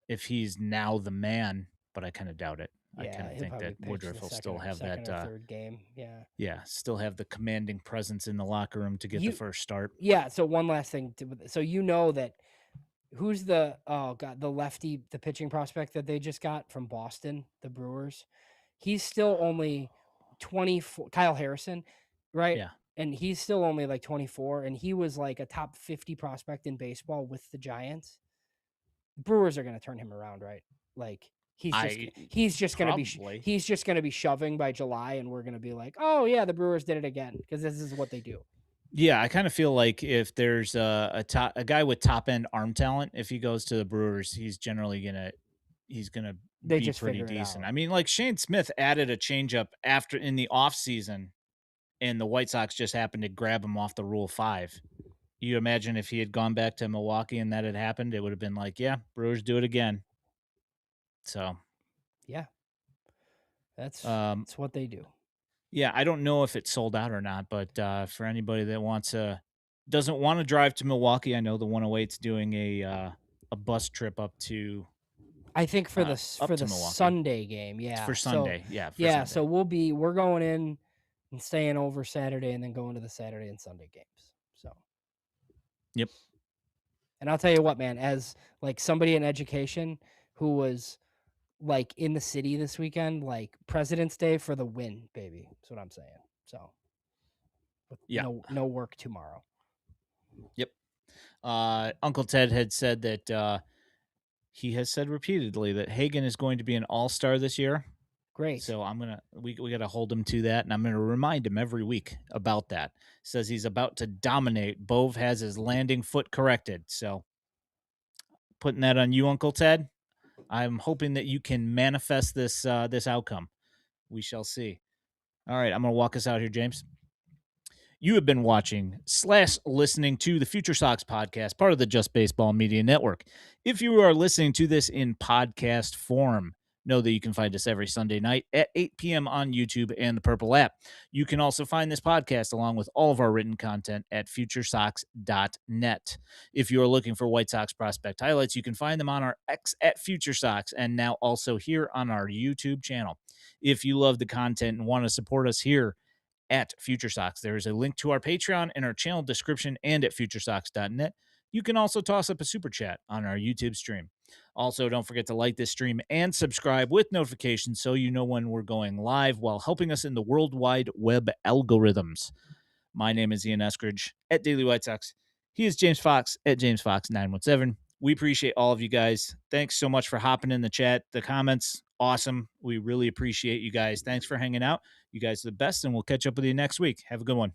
if he's now the man, but I kind of doubt it. I Yeah, kind of he'll think probably that pitch Woodruff the will second still or- have second that. or third game. Yeah. Yeah, still have the commanding presence in the locker room to get the first start. Yeah. So one last thing. So you know that who's the the lefty, the pitching prospect that they just got from Boston, the Brewers. He's still only 24. Kyle Harrison, right? Yeah. And he's still only like 24, and he was like a top 50 prospect in baseball with the Giants. Brewers are going to turn him around, right? Like he's just going to be shoving by July, and we're going to be like, oh yeah, the Brewers did it again, because this is what they do. Yeah, I kind of feel like if there's a guy with top end arm talent, if he goes to the Brewers, he's generally gonna be pretty decent. I mean, like Shane Smith added a changeup after in the offseason, and the White Sox just happened to grab him off the Rule 5. You imagine if he had gone back to Milwaukee and that had happened, it would have been like, yeah, Brewers do it again. So, yeah, that's what they do. Yeah, I don't know if it's sold out or not, but for anybody that doesn't want to drive to Milwaukee, I know the 108's doing a bus trip up to. I think for the Sunday game, yeah. It's for Sunday, Sunday. So we're going in and staying over Saturday, and then going to the Saturday and Sunday games. So. Yep. And I'll tell you what, man, as like somebody in education who was like in the city this weekend, like President's Day for the win, baby. That's what I'm saying. So, yeah, no work tomorrow. Yep. Uncle Ted had said that he has said repeatedly that Hagen is going to be an all-star this year. Great. So we got to hold him to that, and I'm going to remind him every week about that. Says he's about to dominate. Bove has his landing foot corrected. So putting that on you, Uncle Ted. I'm hoping that you can manifest this outcome. We shall see. All right, I'm going to walk us out here, James. You have been watching / listening to the FutureSox podcast, part of the Just Baseball Media Network. If you are listening to this in podcast form, know that you can find us every Sunday night at 8 p.m. on YouTube and the Purple app. You can also find this podcast along with all of our written content at FutureSox.net. If you are looking for White Sox prospect highlights, you can find them on our X at FutureSox and now also here on our YouTube channel. If you love the content and want to support us here at FutureSox, there is a link to our Patreon in our channel description and at FutureSox.net. You can also toss up a super chat on our YouTube stream. Also, don't forget to like this stream and subscribe with notifications so you know when we're going live while helping us in the World Wide Web algorithms. My name is Ian Eskridge at Daily White Sox. He is James Fox at JamesFox917. We appreciate all of you guys. Thanks so much for hopping in the chat. The comments, awesome. We really appreciate you guys. Thanks for hanging out. You guys are the best, and we'll catch up with you next week. Have a good one.